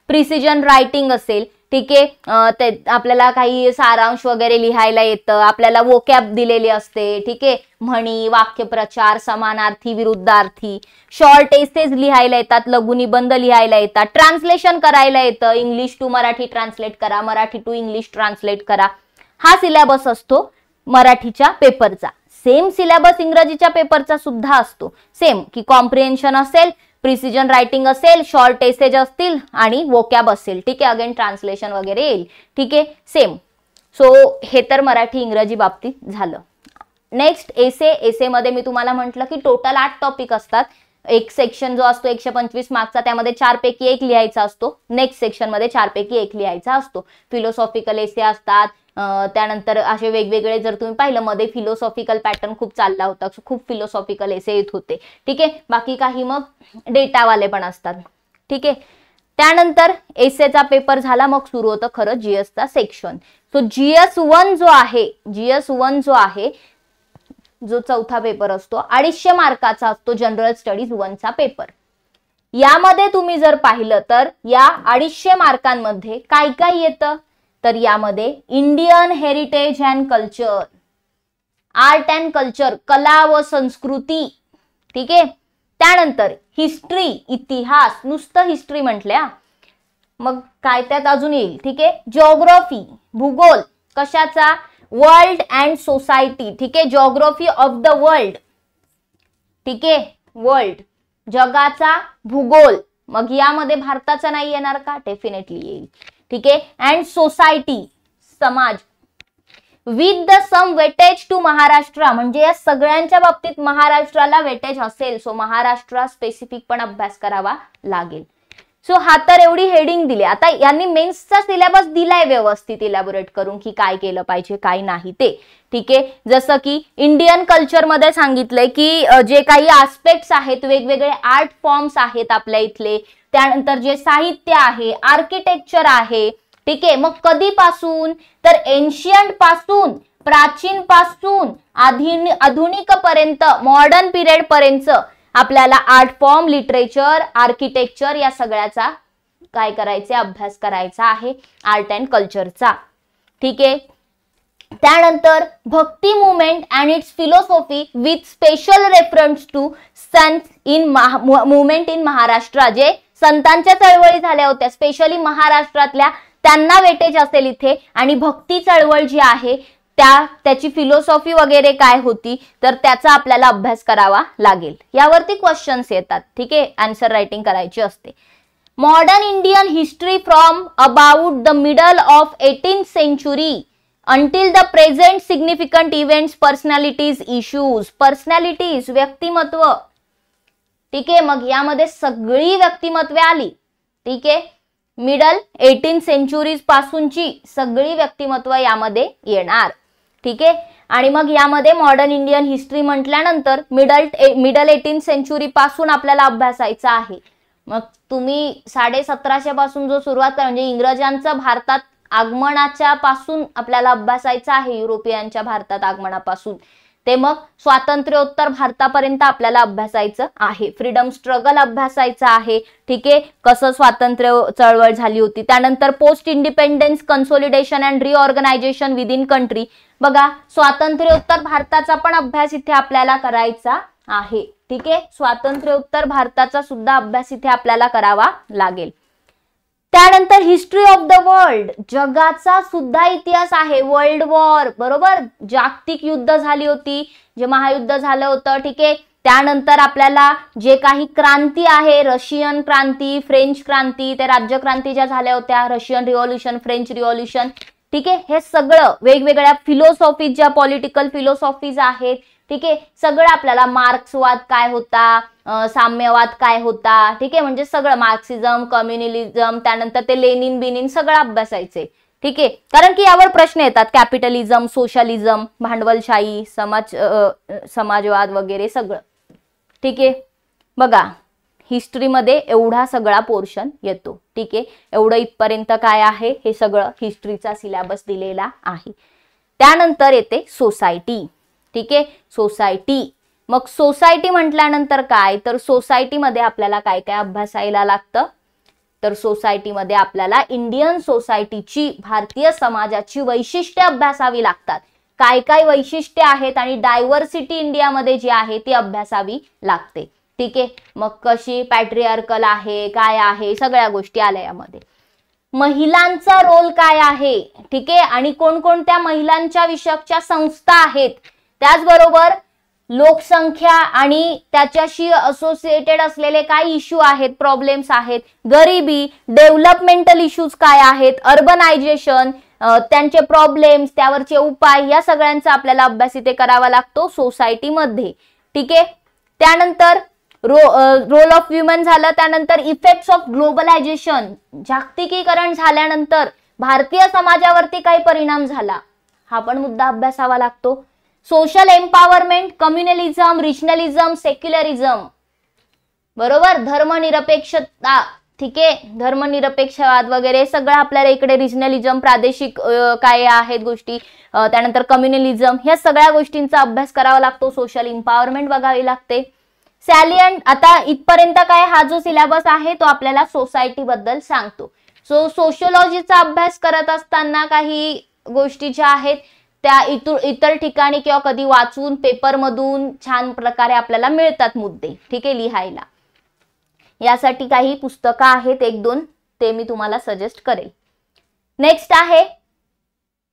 S1: प्रिसिजन रायटिंग असेल. ठीक आहे, ते आपल्याला काही सारांश वगैरे लिहायला येतं. आपल्याला वोकॅब दिलेली असते. ठीक आहे, म्हणी, वाक्यप्रचार, समानार्थी, विरुद्धार्थी. शॉर्ट एसेज लिहायला येतात, लघुनिबंध लिहायला येतात, ट्रान्सलेशन करायला येतं. इंग्लिश टू मराठी ट्रान्सलेट करा, मराठी टू इंग्लिश ट्रान्सलेट करा. हा सिलेबस असतो मराठीच्या पेपरचा, सेम सिलेबस इंग्रजीच्या पेपरचा सुद्धा असतो, सेम की कॉम्प्रिहेन्शन असेल, प्रिसिजन रायटिंग असेल, शॉर्ट एसेज असतील आणि वोकॅब असेल, ठीक आहे, अगेन ट्रान्सलेशन वगैरे येईल, ठीक आहे, सेम. सो हे तर मराठी इंग्रजी बाबतीत झालं. नेक्स्ट एसे मध्ये मी तुम्हाला म्हटलं की टोटल 8 टॉपिक असतात. एक सेक्शन जो असतो 125 मार्क्सचा, त्यामध्ये 4 पैकी 1 लिहायचा असतो. नेक्स्ट सेक्शन मध्ये 4 पैकी 1 लिहायचा असतो. फिलॉसॉफिकल एसे असतात, त्यानंतर असे वेगवेगळे, जर तुम्ही पाहिलं मध्ये फिलॉसॉफिकल पॅटर्न खूप चालला होता, खूप फिलॉसॉफिकल एसे येत होते, ठीक आहे. बाकी काही मग डेटावाले पण असतात, ठीक आहे. त्यानंतर एसेचा पेपर झाला, मग सुरू होतं खरं जीएसचा सेक्शन. सो GS1 जो आहे जो चौथा पेपर असतो, 250 मार्काचा असतो, जनरल स्टडीज 1चा पेपर. यामध्ये तुम्ही जर पाहिलं तर या 250 मार्कांमध्ये काय काय येतं, तर यामध्ये Indian heritage and culture, art and culture, कला व संस्कृती, ठीक आहे. त्यानंतर हिस्ट्री, इतिहास, नुसतं हिस्ट्री म्हटल्या, मग काय त्यात अजून येईल, ठीक आहे. जिओग्राफी, भूगोल, कशाचा, वर्ल्ड अँड सोसायटी, ठीक आहे, जिओग्राफी ऑफ द वर्ल्ड, ठीक आहे, वर्ल्ड, जगाचा भूगोल. मग यामध्ये भारताचा नाही येणार का, डेफिनेटली येईल, ठीक आहे. अँड सोसायटी, समाज, with the some weightage to Maharashtra, म्हणजे या सगळ्यांच्या बाबतीत महाराष्ट्राला वेटेज असेल. सो महाराष्ट्र स्पेसिफिक पण अभ्यास करावा लागेल. सो हा तर एवढी हेडिंग दिली. आता यांनी मेन्सचा सिलेबस दिलाय व्यवस्थित इलॅबोरेट करून की काय केलं पाहिजे काय नाही ते, ठीक आहे. जसं की इंडियन कल्चर मध्ये सांगितलंय की जे काही आस्पेक्ट्स आहेत, वेगवेगळे आर्ट फॉर्म्स आहेत आपल्या इथले, त्यानंतर जे साहित्य आहे, आर्किटेक्चर आहे, ठीक आहे. मग कधीपासून, तर एन्शियंट पासून, प्राचीन पासून आधुनिक पर्यंत, मॉडर्न पिरियड पर्यंत आपल्याला आर्ट फॉर्म, लिटरेचर, आर्किटेक्चर या सगळ्याचा काय करायचे, अभ्यास करायचा आहे, आर्ट अँड कल्चरचा, ठीक आहे. त्यानंतर Bhakti movement and its philosophy with special reference to Sant in movement in Maharashtra, जे संतांच्या चळवळी झाल्या होत्या स्पेशली महाराष्ट्रातल्या, त्यांना वेटेज असेल इथे. आणि भक्ती चळवळ जी आहे त्याची फिलॉसॉफी वगैरे काय होती, तर त्याचा आपल्याला अभ्यास करावा लागेल. यावरती क्वेश्चन्स येतात, ठीक आहे, आन्सर रायटिंग करायची असते. Modern Indian history from about the middle of 18th century until the present, significant events, personalities, issues. Personalities, व्यक्तिमत्व, ठीक आहे. मग यामध्ये सगळी व्यक्तिमत्वे आली, ठीक आहे. मिडल 18th सेंचुरीज पासूनची सगळी व्यक्तिमत्व यामध्ये येणार, ठीक आहे. आणि मग यामध्ये मॉडर्न इंडियन हिस्ट्री म्हटल्यानंतर मिडल 18th सेंचुरी पासून आपल्याला अभ्यासायचा आहे. मग तुम्ही 1750 पासून जो सुरुवात करा, म्हणजे इंग्रजांचं भारतात आगमनाच्या पासून आपल्याला अभ्यासायचं आहे, युरोपियनच्या भारतात आगमनापासून ते मग स्वातंत्र्योत्तर भारतापर्यंत आपल्याला अभ्यासायचं आहे. फ्रीडम स्ट्रगल अभ्यासायचं आहे, ठीक आहे, कसं स्वातंत्र्य चळवळ झाली होती. त्यानंतर post independence, consolidation and reorganisation within country. बघा, स्वातंत्र्योत्तर भारताचा पण अभ्यास इथे आपल्याला करायचा आहे, ठीक आहे. स्वातंत्र्योत्तर भारताचा सुद्धा अभ्यास इथे आपल्याला करावा लागेल. त्यानंतर हिस्ट्री ऑफ द वर्ल्ड, जगाचा सुद्धा इतिहास आहे. वर्ल्ड वॉर, बरोबर, जागतिक युद्ध झाली होती, जे महायुद्ध झालं होतं, ठीक आहे. त्यानंतर आपल्याला जे काही क्रांती आहे, रशियन क्रांती, फ्रेंच क्रांती, त्या राज्यक्रांती ज्या झाल्या होत्या, रशियन रिव्हॉल्युशन, फ्रेंच रिव्हॉल्युशन, ठीक आहे. हे सगळं वेगवेगळ्या फिलॉसॉफीज, ज्या पॉलिटिकल फिलॉसॉफीज आहेत, ठीक आहे, सगळं आपल्याला, मार्क्सवाद काय होता, साम्यवाद काय होता, ठीक आहे, म्हणजे सगळं मार्क्सिझम, कम्युनिलिझम, त्यानंतर ते लेनिन बिनिन सगळं अभ्यासायचे, ठीक आहे. कारण की यावर प्रश्न येतात, कॅपिटलिझम, सोशलिझम, भांडवलशाही, समाजवाद वगैरे सगळं, ठीक आहे. बघा, हिस्ट्रीमध्ये एवढा सगळा पोर्शन येतो, ठीक आहे. एवढं इथपर्यंत काय आहे, हे सगळं हिस्ट्रीचा सिलेबस दिलेला आहे. त्यानंतर येते सोसायटी, ठीक आहे. सोसायटी, मग सोसायटी म्हटल्यानंतर काय, तर सोसायटीमध्ये आपल्याला काय काय अभ्यासायला लागतं, तर सोसायटीमध्ये आपल्याला इंडियन सोसायटीची, भारतीय समाजाची वैशिष्ट्ये अभ्यासावी लागतात. काय काय वैशिष्ट्ये आहेत आणि डायव्हर्सिटी इंडियामध्ये जी आहे ती अभ्यासावी लागते, ठीक आहे. मग कशी पॅट्रिआर्कल आहे, काय आहे, सगळ्या गोष्टी आल्या यामध्ये. महिलांचा रोल काय आहे, ठीक आहे, आणि कोणकोणत्या महिलांच्या विषयकच्या संस्था आहेत, त्याचबरोबर लोकसंख्या आणि त्याच्याशी असोसिएटेड असलेले काय इश्यू आहेत, प्रॉब्लेम्स आहेत, गरिबी, डेव्हलपमेंटल इश्यूज काय आहेत, अर्बनायझेशन, त्यांचे प्रॉब्लेम्स, त्यावरचे उपाय, या सगळ्यांचा आपल्याला अभ्यास इथे करावा लागतो सोसायटीमध्ये, ठीक आहे. त्यानंतर रोल ऑफ वुमेन झालं. त्यानंतर इफेक्ट्स ऑफ ग्लोबलायझेशन, जागतिकीकरण झाल्यानंतर भारतीय समाजावरती काही परिणाम झाला, हा पण मुद्दा अभ्यासावा लागतो. सोशल एम्पॉवरमेंट, कम्युनलिझम, रिजनलिझम, सेक्युलरिझम, बरोबर, धर्मनिरपेक्षता, ठीक आहे, धर्मनिरपेक्षवाद वगैरे सगळं आपल्याला इकडे, रिजनलिझम, प्रादेशिक काय आहेत गोष्टी, त्यानंतर कम्युनलिझम, ह्या सगळ्या गोष्टींचा अभ्यास करावा लागतो. सोशल एम्पॉवरमेंट बघावी लागते. सॅलियंट, आता इथपर्यंत काय हा जो सिलेबस आहे तो आपल्याला सोसायटी बद्दल सांगतो. सो सोशियोलॉजीचा अभ्यास करत असताना काही गोष्टी ज्या आहेत त्या इतर ठिकाणी किंवा कधी वाचून पेपरमधून छान प्रकारे आपल्याला मिळतात मुद्दे, ठीक आहे, लिहायला. यासाठी काही पुस्तकं आहेत 1-2, ते मी तुम्हाला सजेस्ट करेल. नेक्स्ट आहे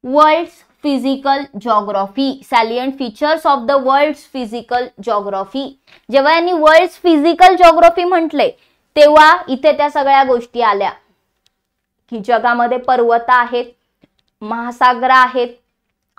S1: world's physical geography, salient features of the world's physical geography. जेव्हा यांनी वर्ल्ड्स फिजिकल ज्योग्राफी म्हटले तेव्हा इथे त्या सगळ्या गोष्टी आल्या की जगामध्ये पर्वत आहेत, महासागर आहेत,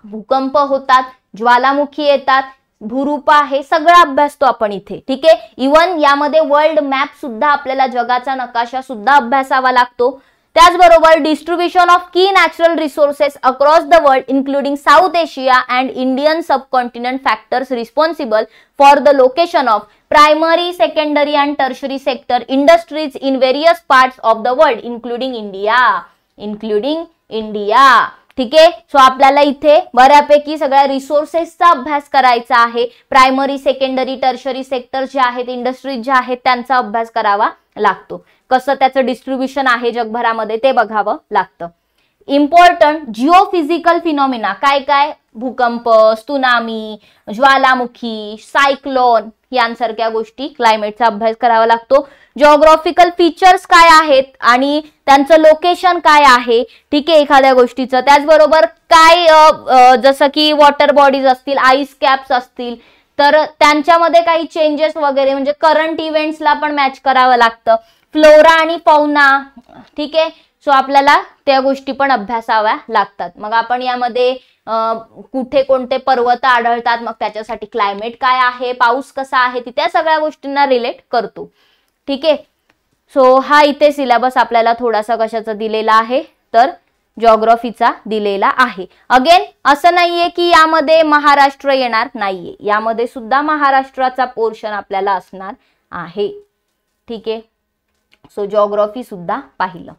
S1: भूकंप होतात, ज्वालामुखी येतात, भूरूप आहे, सगळा अभ्यासतो आपण इथे, ठीक आहे. इवन यामध्ये वर्ल्ड मॅप सुद्धा, आपल्याला जगाचा नकाशा सुद्धा अभ्यासावा लागतो. त्याचबरोबर डिस्ट्रीब्युशन ऑफ की natural resources across the world including south Asia and Indian subcontinent factors responsible for the location of primary, secondary and tertiary sector industries in various parts of the world including India, ठीक आहे. So आपल्याला इथे बऱ्यापैकी सगळ्या रिसोर्सेसचा अभ्यास करायचा आहे. Primary, secondary, tertiary sector जे आहेत, इंडस्ट्रीज ज्या आहेत, त्यांचा अभ्यास करावा लागतो. कसं त्याचं डिस्ट्रीब्युशन आहे जगभरामध्ये ते बघावं लागतं. इम्पॉर्टंट जिओफिजिकल फिनॉमिना, काय काय, भूकंप, त्सुनामी, ज्वालामुखी, सायक्लोन, यांसारख्या गोष्टी, क्लायमेटचा अभ्यास करावा लागतो. जिओग्राफिकल फीचर्स काय आहेत आणि त्यांचं लोकेशन काय आहे, ठीक आहे, एखाद्या गोष्टीचं. त्याचबरोबर काय, जसं की वॉटर बॉडीज असतील, आईस कॅप्स असतील, तर त्यांच्यामध्ये काही चेंजेस वगैरे, म्हणजे करंट इव्हेंट्सला पण मॅच करावं लागतं. फ्लोरा आणि फौना, ठीक आहे. सो आपल्याला त्या गोष्टी पण अभ्यासाव्या लागतात. मग आपण यामध्ये कुठे कोणते पर्वत आढळतात, मग त्याच्यासाठी क्लायमेट काय आहे, पाऊस कसा आहे, त्या सगळ्या गोष्टींना रिलेट करतो, ठीक आहे. सो हा इथे सिलेबस आपल्याला थोडासा कशाचा दिलेला आहे, तर जिओग्राफीचा दिलेला आहे. अगेन असं नाहीये की यामध्ये महाराष्ट्र येणार नाहीये, यामध्ये सुद्धा महाराष्ट्राचा पोर्शन आपल्याला असणार आहे, ठीक आहे. सो जिओग्राफी सुद्धा पाहिलं.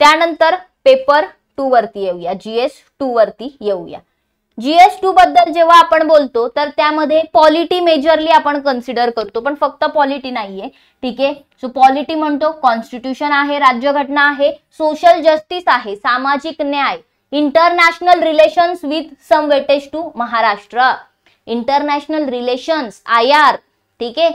S1: त्यानंतर पेपर 2 वरती येऊया, GS2 वरती येऊया. GS2 बद्दल जेव्हा आपण बोलतो तर त्यामध्ये पॉलिटी मेजरली आपण कन्सिडर करतो, पण फक्त पॉलिटी नाहीये, ठीक आहे. सो पॉलिटी म्हणतो, कॉन्स्टिट्यूशन आहे, राज्यघटना आहे, सोशल जस्टिस आहे, सामाजिक न्याय, international relations with some weightage to Maharashtra, international relations IR, ठीक आहे,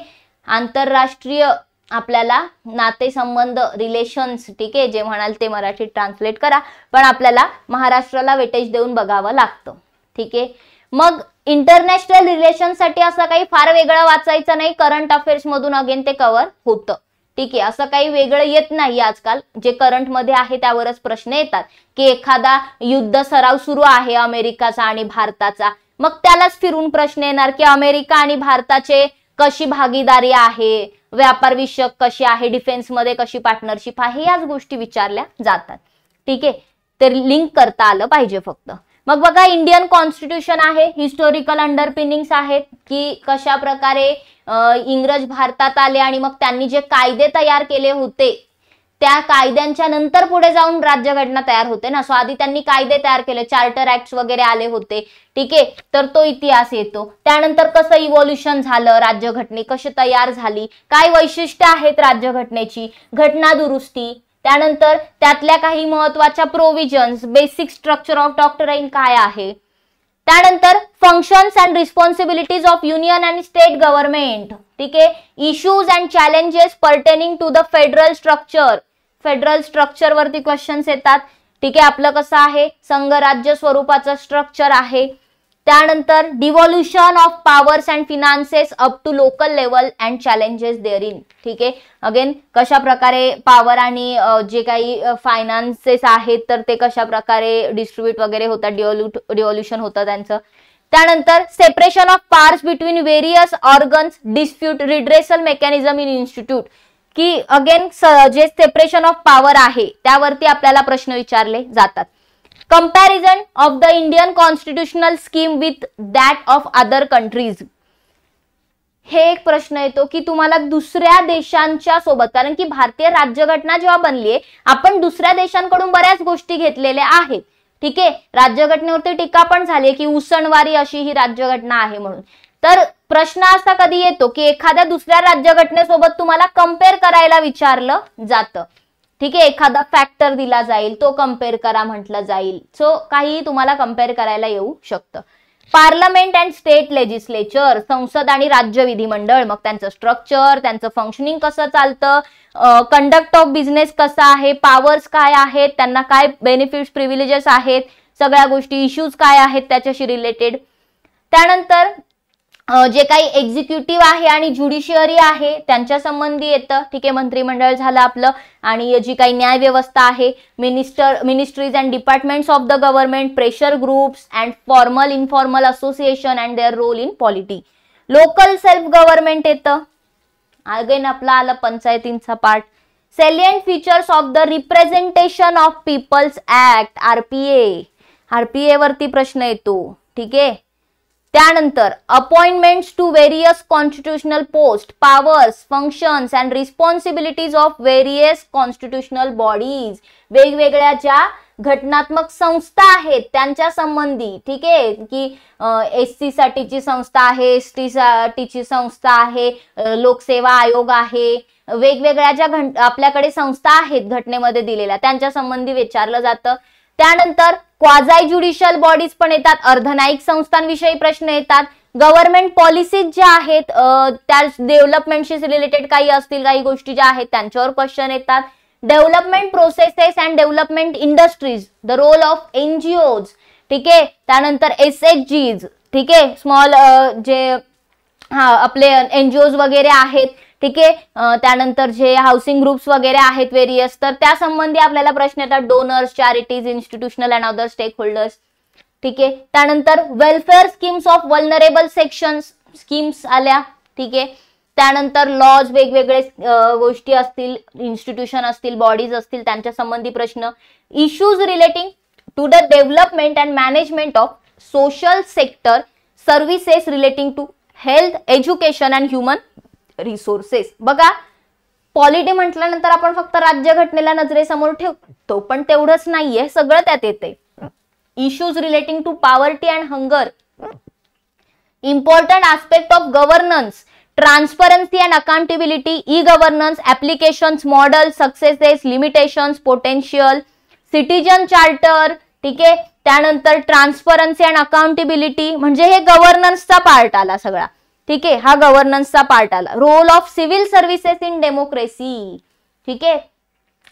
S1: आंतरराष्ट्रीय आपल्याला नातेसंबंध, रिलेशन्स, ठीक आहे, जे म्हणाल ते मराठीत ट्रान्सलेट करा, पण आपल्याला महाराष्ट्राला वेटेज देऊन बघावं लागतं, ठीक आहे. मग इंटरनॅशनल रिलेशनसाठी असं काही फार वेगळं वाचायचं नाही, करंट अफेअर्स मधून अगेन ते कव्हर होतं, ठीक आहे. असं काही वेगळं येत नाही आजकाल, जे करंट मध्ये आहे त्यावरच प्रश्न येतात की एखादा युद्ध सराव सुरू आहे अमेरिकाचा आणि भारताचा, मग त्यालाच फिरून प्रश्न येणार की अमेरिका आणि भारताचे कशी भागीदारी आहे, व्यापार विषयक कशी आहे, डिफेन्स मध्ये कशी पार्टनरशिप आहे, याच गोष्टी विचारल्या जातात, ठीक आहे. तर लिंक करता आलं पाहिजे फक्त. मग बघा, इंडियन कॉन्स्टिट्यूशन आहे, हिस्टोरिकल अंडरपिनिंग्स आहेत की कशा प्रकारे इंग्रज भारतात आले आणि मग त्यांनी जे कायदे तयार केले होते त्या कायद्यांच्या नंतर पुढे जाऊन राज्यघटना तयार होते ना. सो आधी त्यांनी कायदे तयार केले, चार्टर ऍक्ट्स वगैरे आले होते, ठीक आहे, तर तो इतिहास येतो. त्यानंतर कसं इव्होल्युशन झालं, राज्यघटने कशी तयार झाली, काय वैशिष्ट्य आहेत राज्यघटनेची, घटना दुरुस्ती, त्यानंतर त्यातल्या काही महत्वाच्या provisions, basic structure of doctrine काय आहे, त्यानंतर functions and responsibilities of union and state government, ठीक आहे, issues and challenges pertaining to the federal structure, federal structure वरती क्वेश्चन्स येतात. ठीक आहे, आपलं कसं आहे संघराज्य स्वरूपाचं स्ट्रक्चर आहे. त्यानंतर devolution of powers and finances up to local level and challenges therein. ठीक आहे, अगेन कशा प्रकारे पॉवर आणि जे काही फायनान्सेस आहेत तर ते कशा प्रकारे डिस्ट्रीब्यूट वगैरे होतात, डिव्हॉल्युशन होतं त्यांचं. त्यानंतर separation of powers between various organs, dispute redressal mechanism in institute, की अगेन जे सेपरेशन ऑफ पॉवर आहे त्यावरती आपल्याला प्रश्न विचारले जातात. Comparison of the Indian constitutional scheme with that of other countries. हे एक प्रश्न येतो की तुम्हाला दुसऱ्या देशांच्या सोबत, कारण की भारतीय राज्यघटना जेव्हा बनलीये आपण दुसऱ्या देशांकडून बऱ्याच गोष्टी घेतलेल्या आहेत. ठीक आहे, राज्यघटनेवरती टीका पण झाली की उसणवारी अशी ही राज्यघटना आहे म्हणून. तर प्रश्न असा कधी येतो की एखाद्या दुसऱ्या राज्यघटनेसोबत तुम्हाला कम्पेअर करायला विचारलं जातं. ठीक आहे, एखादा फॅक्टर दिला जाईल, तो कम्पेअर करा म्हटलं जाईल. सो काही तुम्हाला कम्पेअर करायला येऊ शकतं. पार्लमेंट अँड स्टेट लेजिस्लेचर, संसद आणि राज्य विधिमंडळ, मग त्यांचं स्ट्रक्चर, त्यांचं फंक्शनिंग कसं चालतं, कंडक्ट ऑफ बिझनेस कसा आहे, पॉवर्स काय आहेत, त्यांना काय बेनिफिट्स प्रिव्हिलेजेस आहेत, सगळ्या गोष्टी, इश्यूज काय आहेत त्याच्याशी रिलेटेड. त्यानंतर जे काही एक्झिक्युटिव्ह आहे आणि ज्युडिशियरी आहे त्यांच्या संबंधी येतं. ठीक आहे, मंत्रिमंडळ झालं आपलं, आणि जी काही न्याय व्यवस्था आहे, ministries and departments of the government, pressure groups and formal informal association and their role in polity. Local self government येतं. अगेन आपला आला पंचायतींचा part. Salient features of the representation of peoples act, RPA. RPA वरती प्रश्न येतो. ठीक आहे, त्यानंतर appointments to various constitutional post, powers, functions and responsibilities of various constitutional bodies. वेगवेगळ्या ज्या घटनात्मक संस्था आहेत त्यांच्या संबंधी. ठीक आहे, की एससी साठीची संस्था आहे, एसटी साठीची संस्था आहे, लोकसेवा आयोग आहे, वेगवेगळ्या ज्या आपल्याकडे संस्था आहेत घटनेमध्ये दिलेल्या त्यांच्या संबंधी विचारलं जातं. त्यानंतर क्वाझाय ज्युडिशियल बॉडीज पण येतात, अर्धन्यायिक संस्थांविषयी प्रश्न येतात. गव्हर्नमेंट पॉलिसीज ज्या आहेत त्या डेव्हलपमेंटशी रिलेटेड काही असतील, काही गोष्टी ज्या आहेत त्यांच्यावर क्वेश्चन येतात. Development processes and development industries, the role of NGOs. ठीक आहे, त्यानंतर एसएचजीज. ठीक आहे, स्मॉल जे आपले एनजीओज वगैरे आहेत. ठीक आहे, त्यानंतर जे हाऊसिंग ग्रुप्स वगैरे आहेत वेरियस, तर त्या संबंधी आपल्याला प्रश्न येतात. Donors, charities, institutional and other stake holders. ठीक आहे, त्यानंतर welfare schemes of vulnerable sections schemes आल्या. ठीक आहे, त्यानंतर लॉज, वेगवेगळे गोष्टी असतील, इन्स्टिट्यूशन असतील, बॉडीज असतील त्यांच्या संबंधी प्रश्न. Issues relating to the development and management of social sector services relating to health, education and human resources. बघा, पॉलिटी म्हटल्यानंतर आपण फक्त राज्यघटनेला नजरेसमोर ठेवतो, पण तेवढंच नाहीये, सगळं त्यात येते. Issues relating to poverty and hunger, important aspect of governance, transparency and accountability, e governance, applications, model, successes, limitations, potential, citizen charter. ठीक आहे, त्यानंतर ट्रान्सपरन्सी अँड अकाउंटेबिलिटी म्हणजे हे गव्हर्नन्सचा पार्ट आला सगळा. ठीक आहे, हा गव्हर्नन्सचा पार्ट आला. Role of civil services in democracy. ठीक आहे,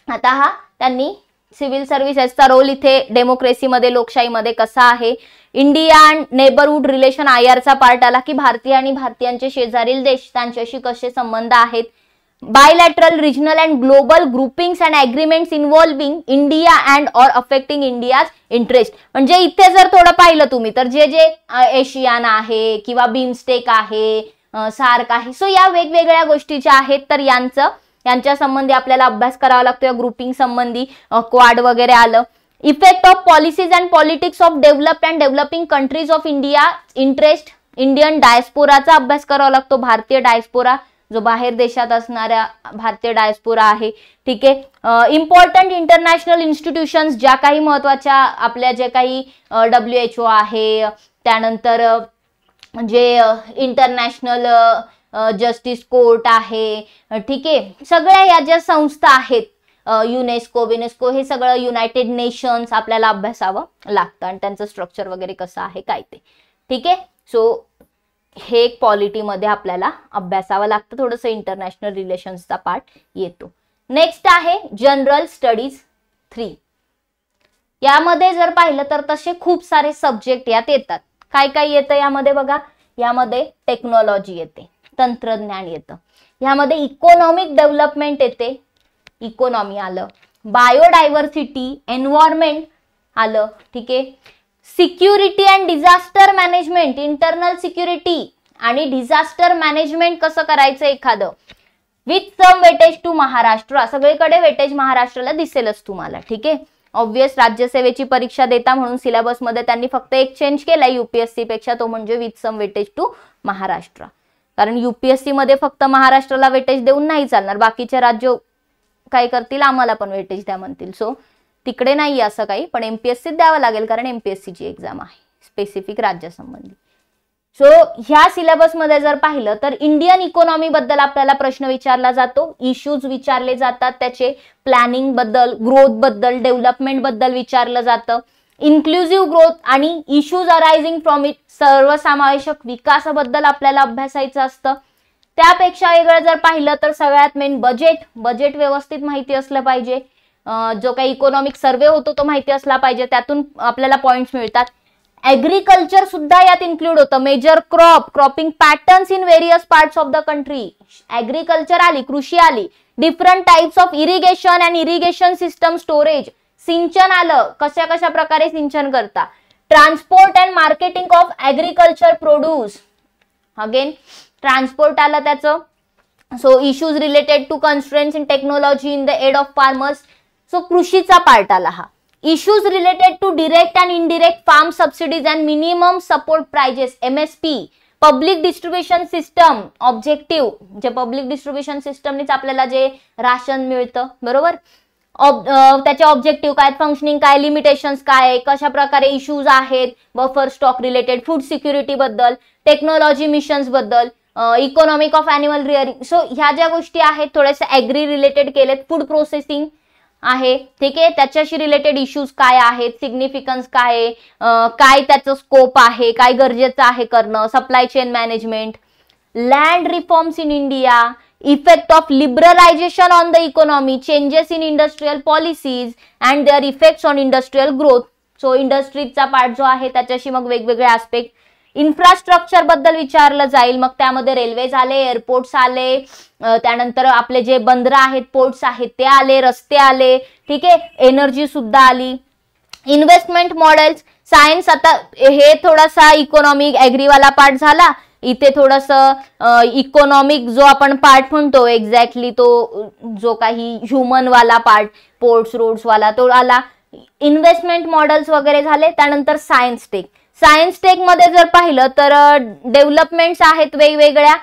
S1: आता हा त्यांनी सिव्हिल सर्व्हिसेसचा रोल इथे डेमोक्रेसीमध्ये, लोकशाहीमध्ये कसा आहे. इंडिया अँड नेबरहुड रिलेशन, आयआरचा पार्ट आला की भारतीय आणि भारतीयांचे शेजारील देश त्यांच्याशी कसे संबंध आहेत. Bilateral, regional and global groupings and agreements involving India and or affecting India's interest. म्हणजे इथे जर थोडं पाहिलं तुम्ही तर जे जे एशियान आहे किंवा बिमस्टेक आहे, सार्क आहे, सो या वेगवेगळ्या गोष्टी ज्या आहेत तर यांच्या संबंधी आपल्याला अभ्यास करावा लागतो. या ग्रुपिंग संबंधी क्वाड वगैरे आलं. Effect of policies and politics of developed and developing countries of India interest, Indian डायस्पोराचा अभ्यास करावा लागतो. भारतीय डायस्पोरा जो बाहेर देशात असणाऱ्या भारतीय डायस्पोरा आहे. ठीक आहे, इम्पॉर्टंट इंटरनॅशनल इन्स्टिट्यूशन्स, ज्या काही महत्वाच्या आपल्या जे काही WHO आहे, त्यानंतर जे इंटरनॅशनल जस्टिस कोर्ट आहे. ठीक आहे, सगळ्या या ज्या संस्था आहेत, युनेस्को, हे सगळं युनायटेड नेशन्स आपल्याला अभ्यासावं लागतं आणि त्यांचं स्ट्रक्चर वगैरे कसं आहे काय ते. ठीक आहे, सो हे एक पॉलिटीमध्ये आपल्याला अभ्यासावं लागतं. थोडंसं इंटरनॅशनल रिलेशन्सचा पार्ट येतो. नेक्स्ट आहे जनरल स्टडीज 3. यामध्ये जर पाहिलं तर तसे खूप सारे सब्जेक्ट यात येतात. काय काय येतं यामध्ये बघा, यामध्ये टेक्नॉलॉजी येते, तंत्रज्ञान येतं, यामध्ये इकॉनॉमिक डेव्हलपमेंट येते, इकॉनॉमी आलं, बायोडायव्हर्सिटी, एन्व्हायरमेंट आलं, ठीक आहे, security and disaster management, internal security आणि डिझास्टर मॅनेजमेंट कसं करायचं एखादं, with some weightage to Maharashtra, सगळीकडे वेटेज महाराष्ट्राला दिसेलच तुम्हाला, ठीक आहे. ऑब्वियस राज्यसेवेची परीक्षा देता म्हणून सिलेबस मध्ये त्यांनी फक्त एक चेंज केलाय युपीएससी पेक्षा, तो म्हणजे with some weightage to Maharashtra. कारण युपीएससी मध्ये फक्त महाराष्ट्राला वेटेज देऊन नाही चालणार, बाकीचे राज्य काय करतील, आम्हाला पण वेटेज द्या म्हणतील. सो तिकडे नाही असं काही, पण एमपीएससी द्यावं लागेल कारण एमपीएससी ची एक्झाम आहे स्पेसिफिक राज्यासंबंधी. सो ह्या सिलेबस मध्ये जर पाहिलं तर इंडियन इकॉनॉमी बद्दल आपल्याला प्रश्न विचारला जातो, इश्यूज विचारले जातात, त्याचे प्लॅनिंग बद्दल, ग्रोथ बद्दल, डेव्हलपमेंट बद्दल विचारलं जातं, इन्क्लुझिव्ह ग्रोथ आणि इश्यूज अरायझिंग फ्रॉम इट, सर्वसमावेशक विकासाबद्दल आपल्याला अभ्यासायचं असतं. त्यापेक्षा वेगळं जर पाहिलं तर सगळ्यात मेन बजेट व्यवस्थित माहिती असलं पाहिजे, जो काही इकॉनॉमिक सर्वे होतो तो माहिती असला पाहिजे, त्यातून आपल्याला पॉइंट्स मिळतात. ऍग्रीकल्चर सुद्धा यात इन्क्लूड होतं, major cropping patterns in various parts of the country, agriculture आली, कृषी आली, different types of irrigation and irrigation system, storage, सिंचन आलं, कशा कशा प्रकारे सिंचन करता, transport and marketing of agriculture produce, again transport आलं त्याचं. So issues related to constraints in technology in the aid of farmers, so कृषीचा पार्ट आला हा. Issues related to direct and indirect farm subsidies and minimum support prices, MSP, public distribution system, objective, जे public distribution system नीच आपल्याला जे ration मिळतं, बरोबर, त्याचे ऑब्जेक्टिव्ह काय, फंक्शनिंग काय, लिमिटेशन्स काय, कशा प्रकारे इश्यूज आहेत, buffer stock related, food security बद्दल, टेक्नॉलॉजी मिशन्स बद्दल, इकॉनॉमिक ऑफ ॲनिमल रिअरिंग. सो ह्या ज्या गोष्टी आहेत थोडेसे ॲग्री रिलेटेड केलेत, फूड प्रोसेसिंग आहे, ठीक आहे, त्याच्याशी रिलेटेड इश्यूज काय आहेत, सिग्निफिकन्स काय आहे, काय त्याचं स्कोप आहे, काय गरजेचं आहे करणं, supply chain management, land reforms in India, effect of liberalisation on the economy, changes in industrial policies and their effects on industrial growth. So इंडस्ट्रीजचा पार्ट जो आहे त्याच्याशी मग वेगवेगळे ऍस्पेक्ट, इन्फ्रास्ट्रक्चर बद्दल विचारलं जाईल, मग त्यामध्ये रेल्वेज आले, एअरपोर्ट्स आले, त्यानंतर आपले जे बंदरं आहेत, पोर्ट्स आहेत ते आले, रस्ते आले, ठीक आहे, एनर्जी सुद्धा आली, इन्व्हेस्टमेंट मॉडेल्स, सायन्स. आता हे थोडासा इकॉनॉमिक ऍग्रीवाला पार्ट झाला, इथे थोडस इकॉनॉमिक जो आपण पार्ट म्हणतो एक्झॅक्टली तो जो काही ह्युमन वाला पार्ट, पोर्ट्स रोड्स वाला तो आला, इन्व्हेस्टमेंट मॉडेल्स वगैरे झाले. त्यानंतर सायन्स टेक मध्ये जर पाहिलं तर डेव्हलपमेंट्स आहेत वेगवेगळ्या,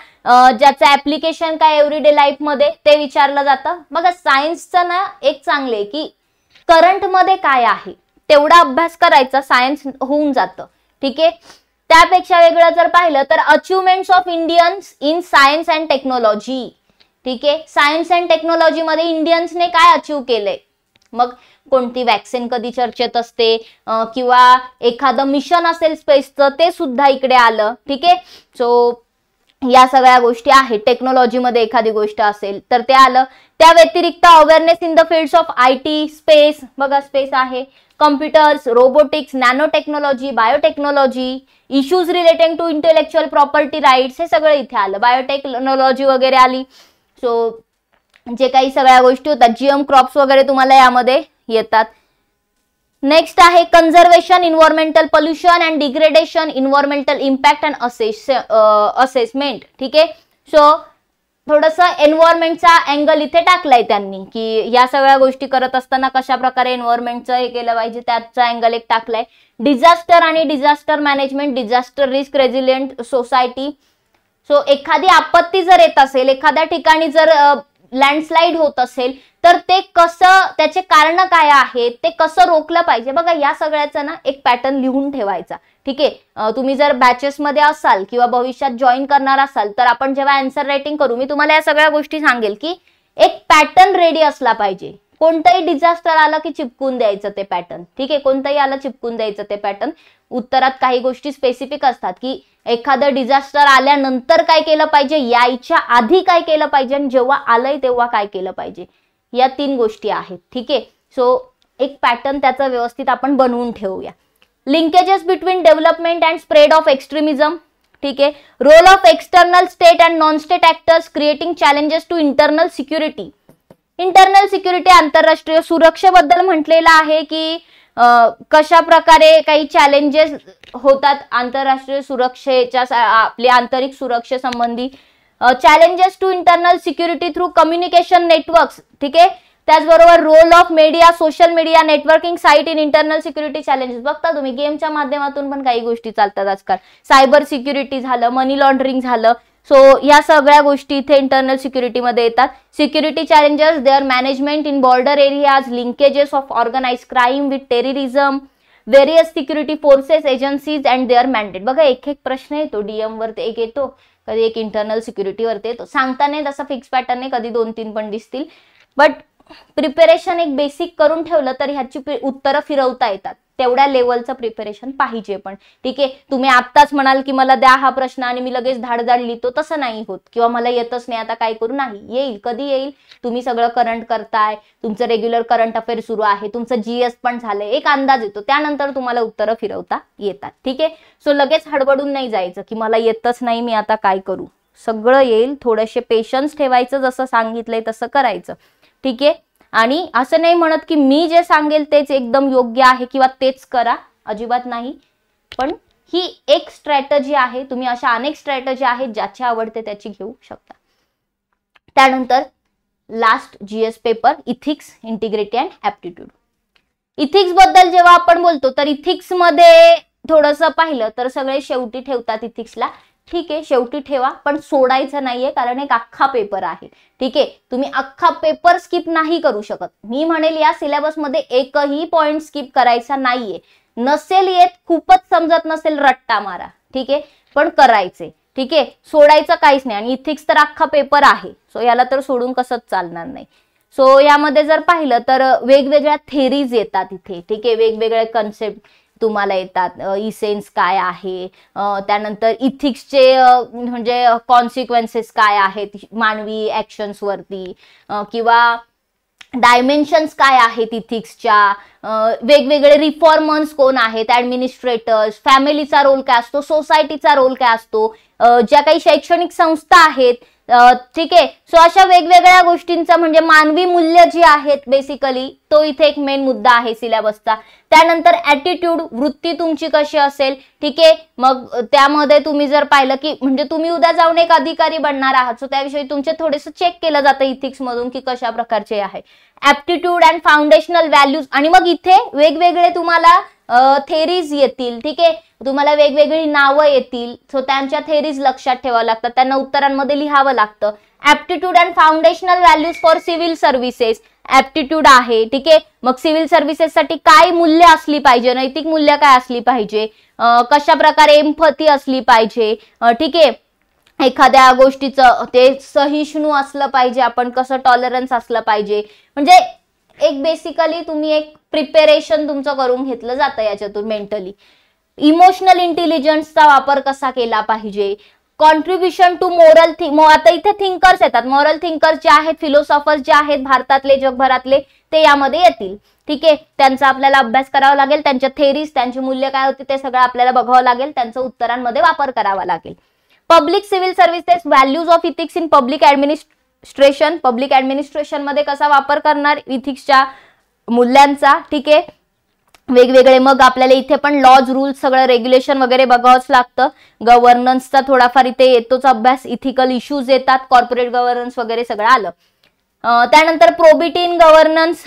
S1: ज्याचं ऍप्लिकेशन काय एव्हरीडे लाईफ मध्ये ते विचारलं जातं. बघा सायन्सचं ना एक चांगले की करंट मध्ये काय आहे तेवढा अभ्यास करायचा, सायन्स होऊन जातं, ठीक आहे. त्यापेक्षा वेगळं जर पाहिलं तर achievements of Indians in science and technology, ठीक आहे, सायन्स अँड टेक्नॉलॉजी मध्ये इंडियन्सने काय अचीव्ह केलंय, मग कोणती वॅक्सिन कधी चर्चेत असते किंवा एखादं मिशन असेल स्पेसचं ते सुद्धा इकडे आलं, ठीक आहे. सो या सगळ्या गोष्टी आहेत. टेक्नॉलॉजीमध्ये एखादी गोष्ट असेल तर ते आलं. त्या व्यतिरिक्त awareness in the fields of IT, space, बघा स्पेस आहे, computers, robotics, nano technology, biotechnology, issues related to intellectual property rights, हे सगळं इथे आलं. बायोटेक्नॉलॉजी वगैरे आली. सो जे काही सगळ्या गोष्टी होतात, जीएम क्रॉप्स वगैरे तुम्हाला यामध्ये येतात. नेक्स्ट आहे conservation, environmental pollution and degradation, environmental impact and assessment, ठीक आहे. सो थोडंसं एन्व्हायरमेंटचा अँगल इथे टाकलाय त्यांनी की या सगळ्या गोष्टी करत असताना कशा प्रकारे एन्व्हायरमेंटचं हे केलं पाहिजे त्याचा अँगल एक टाकलाय. डिझास्टर आणि disaster management, disaster risk resilient society. So एखादी आपत्ती जर येत असेल, एखाद्या ठिकाणी जर लँडस्लाइड होत असेल तर ते कसं, त्याचे कारण काय आहेत, ते कसं रोखलं पाहिजे, बघा या सगळ्याचा ना एक पॅटर्न लिहून ठेवायचा, ठीक आहे. तुम्ही जर बॅचेस मध्ये असाल किंवा भविष्यात जॉईन करणार असाल तर आपण जेव्हा आन्सर रायटिंग करू मी तुम्हाला या सगळ्या गोष्टी सांगेल की एक पॅटर्न रेडी असला पाहिजे. कोणतंही डिझास्टर आलं की चिपकून द्यायचं ते पॅटर्न, ठीक आहे, कोणतंही आलं चिपकून द्यायचं ते पॅटर्न. उत्तरात काही गोष्टी स्पेसिफिक असतात की एखादं डिझास्टर आल्यानंतर काय केलं पाहिजे, यायच्या आधी काय केलं पाहिजे आणि जेव्हा आलंय तेव्हा काय केलं पाहिजे. या 3 गोष्टी आहेत. ठीक आहे. सो एक पॅटर्न त्याचा व्यवस्थित आपण बनवून ठेवूया. Linkages between development and spread of extremism. ठीक आहे. Role of external state and non state actors creating challenges to internal security. Internal security आंतरराष्ट्रीय सुरक्षेबद्दल म्हटलेलं आहे की कशा प्रकारे काही चॅलेंजेस होतात आंतरराष्ट्रीय सुरक्षेच्या आपल्या आंतरिक सुरक्षेसंबंधी. Challenges to internal security through communication networks. ठीक आहे. त्याचबरोबर role of media, social media, networking site in internal security challenges. बघता तुम्ही गेमच्या माध्यमातून पण काही गोष्टी चालतात आजकाल. सायबर सिक्युरिटी झालं, मनी लॉन्ड्रिंग झालं. सो या सगळ्या गोष्टी इथे इंटरनल सिक्युरिटी मध्ये येतात. Security challenges, their management in border areas, linkages of organised crime with terrorism, various security forces, agencies and their mandate. बघा एक एक प्रश्न येतो, डीएम वर एक येतो, कधी एक इंटरनल सिक्युरिटी वरती येतो. सांगता नाही तसा फिक्स पॅटर्न नाही, कधी 2-3 पण दिसतील. बट प्रिपेरेशन एक बेसिक करून ठेवलं तर ह्याची उत्तरं फिरवता येतात. तेवढ्या लेवलचं प्रिपेरेशन पाहिजे पण. ठीक आहे. तुम्ही आत्ताच म्हणाल की मला द्या हा प्रश्न आणि मी लगेच धाडधाड लिहितो, तसं नाही होत. किंवा मला येतच नाही आता काय करू, नाही. येईल. कधी येईल? तुम्ही सगळं करंट करताय, तुमचं रेग्युलर करंट अफेअर सुरू आहे, तुमचं जीएस पण झालंय, एक अंदाज येतो, त्यानंतर तुम्हाला उत्तरं फिरवता येतात. ठीक आहे. सो लगेच हडबडून नाही जायचं की मला येतच नाही, मी आता काय करू. सगळं येईल. थोडेसे पेशन्स ठेवायचं, जसं सांगितलंय तसं करायचं. ठीक आहे. आणि असं नाही म्हणत की मी जे सांगेल तेच एकदम योग्य आहे किंवा तेच करा, अजिबात नाही. पण ही एक स्ट्रॅटेजी आहे. तुम्ही अशा अनेक स्ट्रॅटेजी आहेत ज्याची आवडते त्याची घेऊ शकता. त्यानंतर last GS paper, ethics, integrity and aptitude. Ethics बद्दल जेव्हा आपण बोलतो तर इथिक्स मध्ये थोडंसं पाहिलं तर सगळे शेवटी ठेवतात इथिक्सला. ठीक आहे, शेवटी ठेवा, पण सोडायचं नाहीये कारण एक अख्खा पेपर आहे. ठीक आहे. तुम्ही अख्खा पेपर स्किप नाही करू शकत. मी म्हणेल या सिलेबस मध्ये एकही पॉइंट स्किप करायचा नाहीये. नसेल येत, खूपच समजत नसेल, रट्टा मारा. ठीक आहे. पण करायचे. ठीक आहे. सोडायचं काहीच नाही. आणि इथिक्स तर अख्खा पेपर आहे. सो याला तर सोडून कसंच चालणार नाही. सो यामध्ये जर पाहिलं तर वेगवेगळ्या थेरीज येतात इथे. ठीक आहे. वेगवेगळे कन्सेप्ट तुम्हाला येतात. इसेन्स काय आहे, त्यानंतर इथिक्सचे म्हणजे कॉन्सिक्वेन्सेस काय आहेत मानवी ऍक्शन्स वरती, किंवा डायमेन्शन्स काय आहेत इथिक्सच्या, वेगवेगळे रिफॉर्मर्स कोण आहेत, ऍडमिनिस्ट्रेटर्स, फॅमिलीचा रोल काय असतो, सोसायटीचा रोल काय असतो, ज्या काही शैक्षणिक संस्था आहेत. ठीक आहे. सो अशा वेगवेगळ्या गोष्टींचा म्हणजे मानवी मूल्य जी आहेत बेसिकली तो इथे एक मेन मुद्दा आहे सिलेबसचा. त्यानंतर ऍटिट्यूड, वृत्ती तुमची कशी असेल. ठीक आहे. मग त्यामध्ये तुम्ही जर पाहिलं की म्हणजे तुम्ही उद्या जाऊन एक अधिकारी बनणार आहात, सो त्याविषयी तुमचे थोडेसे चेक केलं जातं इथिक्स मधून की कशा प्रकारचे आहे. Aptitude and foundational values. आणि मग इथे वेगवेगळे तुम्हाला थेरीज येतील. ठीक आहे. तुम्हाला वेगवेगळी नावं येतील. सो त्यांच्या थेरीज लक्षात ठेवावं लागतात, त्यांना उत्तरांमध्ये लिहावं लागतं. Aptitude and foundational values for civil services. Aptitude आहे. ठीक आहे. मग सिव्हिल सर्व्हिसेस साठी काय मूल्य असली पाहिजे, नैतिक मूल्य काय असली पाहिजे, कशा प्रकारे एम्पथी असली पाहिजे. ठीक आहे. एखाद्या गोष्टीचं ते सहिष्णू असलं पाहिजे, आपण कसं टॉलरन्स असलं पाहिजे. म्हणजे एक बेसिकली तुम्ही एक प्रिपेरेशन तुमचं करून घेतलं जातं याच्यातून मेंटली. इमोशनल इंटेलिजन्सचा वापर कसा केला पाहिजे. कॉन्ट्रीब्युशन टू मोरल आता इथे थिंकर्स येतात. मॉरल थिंकर्स जे आहेत, फिलोसॉफर्स जे आहेत भारतातले जगभरातले, ते यामध्ये येतील. ठीक आहे. त्यांचा आपल्याला अभ्यास करावा लागेल. त्यांच्या थेरीज, त्यांची मूल्य काय होती ते सगळं आपल्याला बघावं लागेल. त्यांचा उत्तरांमध्ये वापर करावा लागेल. Public civil services, values of ethics in public administration. Public administration मध्ये कसा वापर करणार इथिक्सच्या मूल्यांचा. ठीक आहे. वेगवेगळे मग आपल्याला इथे पण लॉज, रूल्स, सगळं रेग्युलेशन वगैरे बघावंच लागतं. गव्हर्नन्सचा थोडाफार इथे येतोच अभ्यास. इथिकल इश्यूज येतात, कॉर्पोरेट गव्हर्नन्स वगैरे सगळं आलं. त्यानंतर प्रोबिटी इन गव्हर्नन्स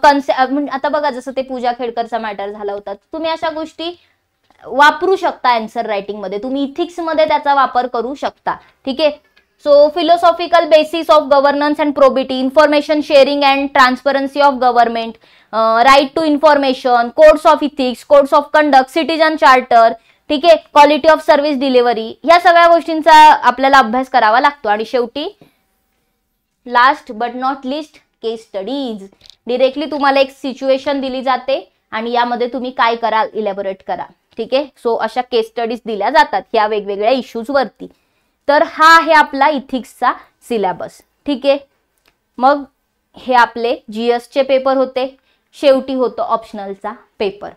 S1: कन्सेप्ट. आता बघा जसं ते पूजा खेडकरचा मॅटर झाला होता, तुम्ही अशा गोष्टी वापरू शकता आन्सर रायटिंग मध्ये. तुम्ही इथिक्स मध्ये त्याचा वापर करू शकता. ठीक आहे. So philosophical basis of governance and probity, information sharing and transparency of government, right to information, codes of ethics, codes of conduct, citizen charter. ठीक आहे. क्वालिटी ऑफ सर्व्हिस डिलिव्हरी, या सगळ्या गोष्टींचा आपल्याला अभ्यास करावा लागतो. आणि शेवटी last but not list, case studies. Directly तुम्हाला एक सिच्युएशन दिली जाते आणि यामध्ये तुम्ही काय कराल इलॅबोरेट करा. ठीक आहे. सो अशा केस स्टडीज दिल्या जातात या वेगवेगळ्या इश्यूज वरती. तर हा आहे आपला इथिक्सचा सिलेबस. ठीक आहे. मग हे आपले GS चे पेपर होते. शेवटी होतो ऑप्शनलचा पेपर.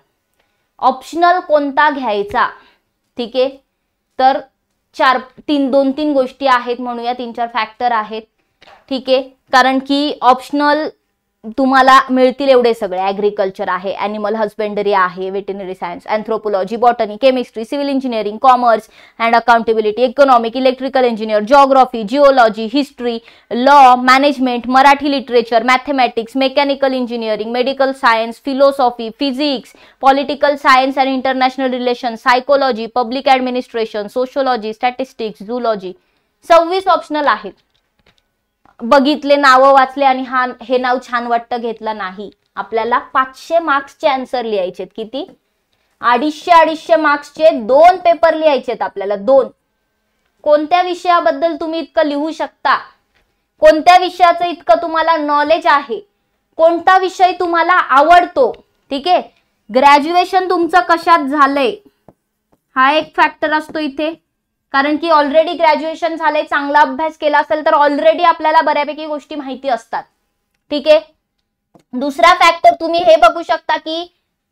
S1: ऑप्शनल कोणता घ्यायचा, ठीक आहे, तर 2-3 गोष्टी आहेत, म्हणूया 3-4 फॅक्टर आहेत, ठीक आहे. कारण की ऑप्शनल तुम्हाला मिळतील एवढे सगळे. ॲग्रिकल्चर आहे, ॲनिमल हस्बेंडरी आहे, veterinary science, anthropology, botany, chemistry, civil engineering, commerce and accountability, economic, electrical engineer, geography, geology, history, law, management, Marathi literature, mathematics, mechanical engineering, medical science, philosophy, physics, political science and international relation, psychology, public administration, sociology, statistics, zoology. 26 optional आहेत. बघितले, नावं वाचले आणि हे नाव छान वाटतं, घेतलं नाही. आपल्याला 500 मार्क्सचे आन्सर लिहायचे. किती? 250 मार्क्सचे 2 पेपर लिहायचेत आपल्याला. 2. कोणत्या विषयाबद्दल तुम्ही इतकं लिहू शकता, कोणत्या विषयाचं इतकं तुम्हाला नॉलेज आहे, कोणता विषय तुम्हाला आवडतो, ठीक आहे. ग्रॅज्युएशन तुमचं कशात झालंय हा एक फॅक्टर असतो इथे. कारण की ऑलरेडी ग्रॅज्युएशन झालंय, चांगला अभ्यास केला असेल तर ऑलरेडी आपल्याला बऱ्यापैकी गोष्टी माहिती असतात, ठीक आहे. दुसरा फॅक्टर तुम्ही हे बघू शकता की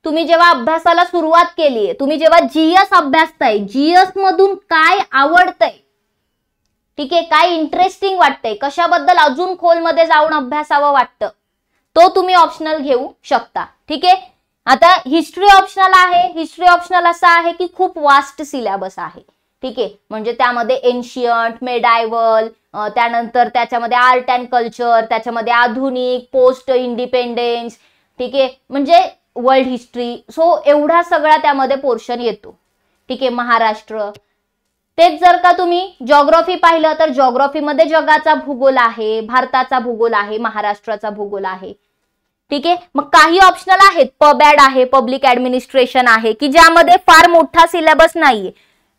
S1: तुम्ही जेव्हा अभ्यासाला सुरुवात केलीये, तुम्ही जेव्हा GS अभ्यासताय, GS मधून काय आवडतंय, ठीक आहे, काय इंटरेस्टिंग वाटतंय, कशाबद्दल अजून खोलमध्ये जाऊन अभ्यासावं वाटतं, तो तुम्ही ऑप्शनल घेऊ शकता, ठीक आहे. आता हिस्ट्री ऑप्शनल आहे. हिस्ट्री ऑप्शनल असा आहे की खूप वास्ट सिलेबस आहे, ठीक आहे. म्हणजे त्यामध्ये एन्शियंट, मेडायवल, त्यानंतर त्याच्यामध्ये आर्ट अँड कल्चर, त्याच्यामध्ये आधुनिक, पोस्ट इंडिपेंडेन्स, ठीक आहे, म्हणजे वर्ल्ड हिस्ट्री. सो एवढा सगळा त्यामध्ये पोर्शन येतो, ठीक आहे. महाराष्ट्र. तेच जर का तुम्ही जिओग्राफी पाहिलं तर जिओग्राफीमध्ये जगाचा भूगोल आहे, भारताचा भूगोल आहे, महाराष्ट्राचा भूगोल आहे, ठीक आहे. मग काही ऑप्शनल आहेत. पबॅड आहे, पब्लिक ऍडमिनिस्ट्रेशन आहे, की ज्यामध्ये फार मोठा सिलेबस नाहीये,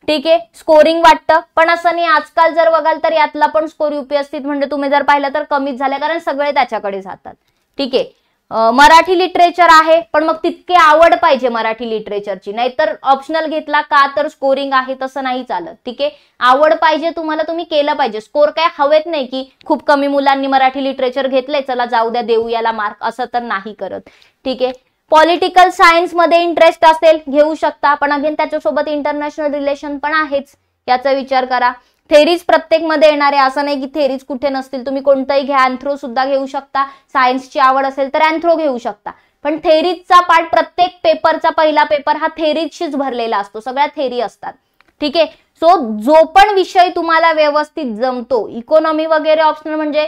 S1: ठीक आहे. स्कोरिंग वाटतं, पण असं नाही. आजकाल जर बघाल तर यातला पण स्कोर UPSC म्हणजे तुम्ही जर पाहिलं तर कमीच झाले, कारण सगळे त्याच्याकडे जातात, ठीक आहे. मराठी लिटरेचर आहे, पण मग तितके आवड पाहिजे मराठी लिटरेचरची, नाहीतर ऑप्शनल घेतला का तर स्कोरिंग आहे तसं नाही चालत, ठीक आहे. आवड पाहिजे तुम्हाला, तुम्ही केलं पाहिजे. स्कोर काय हवेत नाही की खूप कमी मुलांनी मराठी लिटरेचर घेतले, चला जाऊ द्या, देऊ याला मार्क, असं तर नाही करत, ठीक आहे. पॉलिटिकल सायन्स मध्ये इंटरेस्ट असेल घेऊ शकता, पण अगेन त्याच्यासोबत इंटरनॅशनल रिलेशन पण आहेच, याचा विचार करा. थेरीज प्रत्येक मध्ये येणार आहे, असं नाही की थेरीज कुठे नसतील. तुम्ही कोणताही घ्या, अँथ्रो सुद्धा घेऊ शकता. सायन्सची आवड असेल तर अँथ्रो घेऊ शकता, पण थेरीजचा पार्ट प्रत्येक पेपरचा पहिला पेपर हा थेरीजशीच भरलेला असतो, सगळ्या थेरी असतात, ठीक आहे. सो जो पण विषय तुम्हाला व्यवस्थित जमतो, इकॉनॉमी वगैरे ऑप्शनल म्हणजे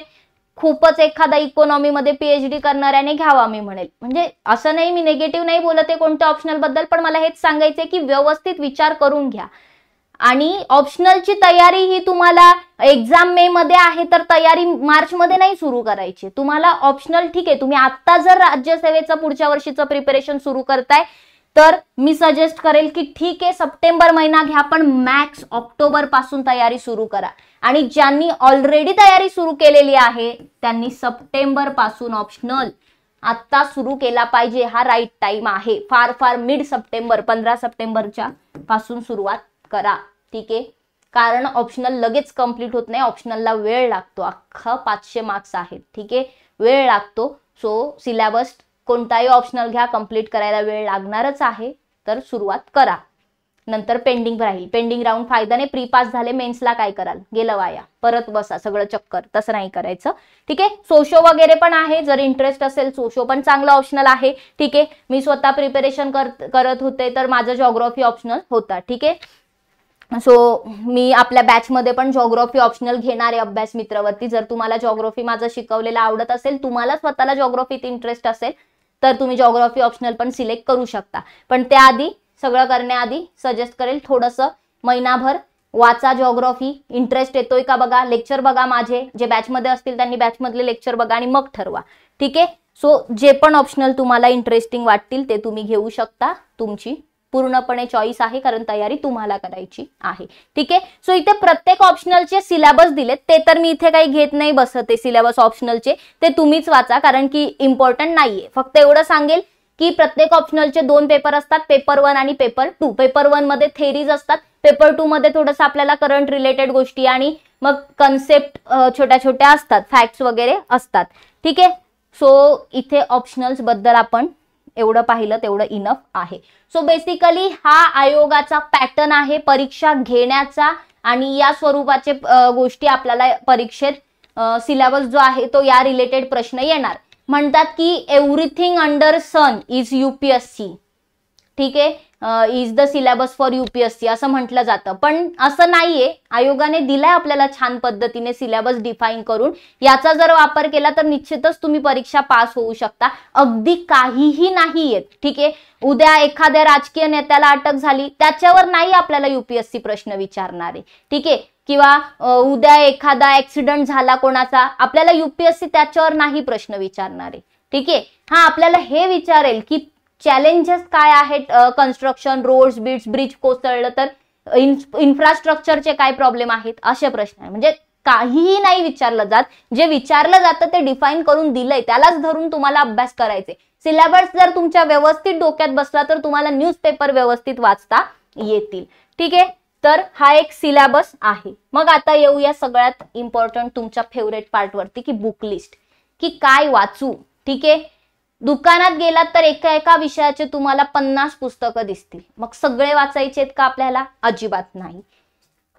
S1: खूपच एखादा इकॉनॉमी मध्ये PhD करणाऱ्याने घ्यावा मी म्हणेल. म्हणजे असं नाही, मी निगेटिव्ह नाही बोलत आहे कोणत्या ऑप्शनल बद्दल, पण मला हेच सांगायचंय की व्यवस्थित विचार करून घ्या. आणि ऑप्शनलची तयारी ही तुम्हाला एक्झाम मे मध्ये आहे तर तयारी मार्च मध्ये नाही सुरू करायची तुम्हाला. ऑप्शनल ठीक आहे, तुम्ही आता जर राज्यसेवेचं पुढच्या वर्षीचं प्रिपरेशन सुरू करताय तर मी सजेस्ट करेल की ठीक आहे सप्टेंबर महिना घ्या, पण मॅक्स ऑक्टोबर पासून तयारी सुरू करा. आणि ज्यांनी ऑलरेडी तयारी सुरू केलेली आहे त्यांनी सप्टेंबर पासून ऑप्शनल आता सुरू केला पाहिजे. हा राईट टाइम आहे. फार मिड सप्टेंबर 15 सप्टेंबरच्या पासून सुरुवात करा, ठीक आहे. कारण ऑप्शनल लगेच कंप्लीट होत नाही, ऑप्शनलला वेळ लागतो. अख्खा 500 मार्क्स आहेत, ठीक आहे, वेळ लागतो. सो सिलेबस कोणताही ऑप्शनल घ्या, कंप्लीट करायला वेळ लागणारच आहे, तर सुरुवात करा. नंतर पेंडिंग राहील, पेंडिंग राहून फायदा नाही. प्री पास झाले, मेन्सला काय कराल, गेलं वाया, परत बसा सगळं चक्कर, तसं नाही करायचं, ठीक आहे. सोशो वगैरे पण आहे, जर इंटरेस्ट असेल सोशो पण चांगला ऑप्शनल आहे, ठीक आहे. मी स्वतः प्रिपरेशन करत होते तर माझं जिओग्राफी ऑप्शनल होता, ठीक आहे. सो मी आपल्या बॅच मध्ये पण जिओग्राफी ऑप्शनल घेणार आहे अभ्यास मित्रवरती. जर तुम्हाला जिओग्राफी माझं शिकवलेलं आवडत असेल, तुम्हाला स्वतःला जिओग्राफीत इंटरेस्ट असेल तर तुम्ही जिओग्राफी ऑप्शनल पण सिलेक्ट करू शकता. पण त्याआधी सगळं करण्याआधी सजेस्ट करेल थोडंसं महिनाभर वाचा जिओग्राफी, इंटरेस्ट येतोय का बघा, लेक्चर बघा माझे, जे बॅच मध्ये असतील त्यांनी बॅच मधले लेक्चर बघा आणि मग ठरवा, ठीक आहे. सो जे पण ऑप्शनल तुम्हाला इंटरेस्टिंग वाटतील ते तुम्ही घेऊ शकता, तुमची पूर्णपणे चॉईस आहे, कारण तयारी तुम्हाला करायची आहे, ठीक आहे. सो इथे प्रत्येक ऑप्शनलचे सिलेबस दिलेत, ते तर मी इथे काही घेत नाही बसत. ते सिलेबस ऑप्शनलचे ते तुम्हीच वाचा, कारण की इम्पॉर्टंट नाहीये. फक्त एवढं सांगेल की प्रत्येक ऑप्शनलचे 2 पेपर असतात, पेपर 1 आणि पेपर 2. पेपर 1 मध्ये थेरीज असतात, पेपर 2 मध्ये थोडंसं आपल्याला करंट रिलेटेड गोष्टी आणि मग कन्सेप्ट छोट्या छोट्या असतात, फॅक्ट्स वगैरे असतात, ठीक आहे. सो इथे ऑप्शनल्स बद्दल आपण एवढं पाहिलं तेवढं इनफ आहे. सो बेसिकली हा आयोगाचा पॅटर्न आहे परीक्षा घेण्याचा आणि या स्वरूपाचे गोष्टी आपल्याला परीक्षेत सिलेबस जो आहे तो या रिलेटेड प्रश्न येणार. म्हणतात की everything under sun is UPSC. ठीक आहे, is the syllabus for UPSC असं म्हटलं जातं, पण असं नाहीये. आयोगाने दिलाय आपल्याला छान पद्धतीने सिलेबस डिफाईन करून. याचा जर वापर केला तर निश्चितच तुम्ही परीक्षा पास होऊ शकता. अगदी काहीही नाही येत. ठीक आहे, उद्या एखाद्या राजकीय नेत्याला अटक झाली त्याच्यावर नाही आपल्याला UPSC प्रश्न विचारणार आहे. ठीक आहे, किंवा उद्या एखादा ऍक्सिडेंट झाला कोणाचा, आपल्याला UPSC त्याच्यावर नाही प्रश्न विचारणार आहे. ठीक आहे, हा आपल्याला हे विचारेल की चॅलेंजेस काय आहेत, कन्स्ट्रक्शन, रोड्स, ब्रिज कोसळलं तर इन्फ्रास्ट्रक्चरचे काय प्रॉब्लेम आहेत, असे प्रश्न आहे. म्हणजे काहीही नाही विचारलं जात. जे विचारलं जातं ते डिफाईन करून दिलंय, त्यालाच धरून तुम्हाला अभ्यास करायचे. सिलेबस जर तुमच्या व्यवस्थित डोक्यात बसला तर तुम्हाला न्यूजपेपर व्यवस्थित वाचता येतील. ठीक आहे, तर हा एक सिलेबस आहे. मग आता येऊया सगळ्यात इम्पॉर्टंट तुमच्या फेवरेट पार्ट वरती की बुक लिस्ट, की काय वाचू. ठीक आहे, दुकानात गेलात तर एका एका विषयाचे तुम्हाला 50 पुस्तकं दिसतील. मग सगळे वाचायचे आहेत का आपल्याला? अजिबात नाही.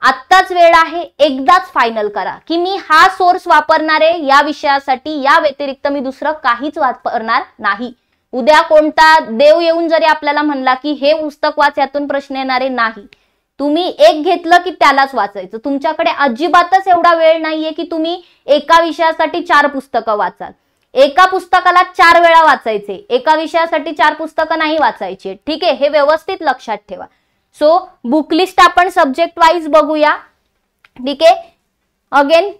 S1: आत्ताच वेळ आहे, एकदाच फायनल करा की मी हा सोर्स वापरणार आहे या विषयासाठी, या व्यतिरिक्त मी दुसरं काहीच वापरणार नाही. उद्या कोणता देव येऊन जरी आपल्याला म्हणला की हे पुस्तक वाच, यातून प्रश्न येणारे नाही. तुम्ही एक घेतलं की त्यालाच वाचायचं. तुमच्याकडे अजिबातच एवढा वेळ नाहीये की तुम्ही एका विषयासाठी 4 पुस्तकं वाचाल. एका पुस्तकाला 4 वेळा वाचायचे, एका विषयासाठी 4 पुस्तकं नाही वाचायची. ठीक आहे, हे व्यवस्थित लक्षात ठेवा. सो बुक लिस्ट आपण सब्जेक्ट वाईज बघूया. ठीक आहे, अगेन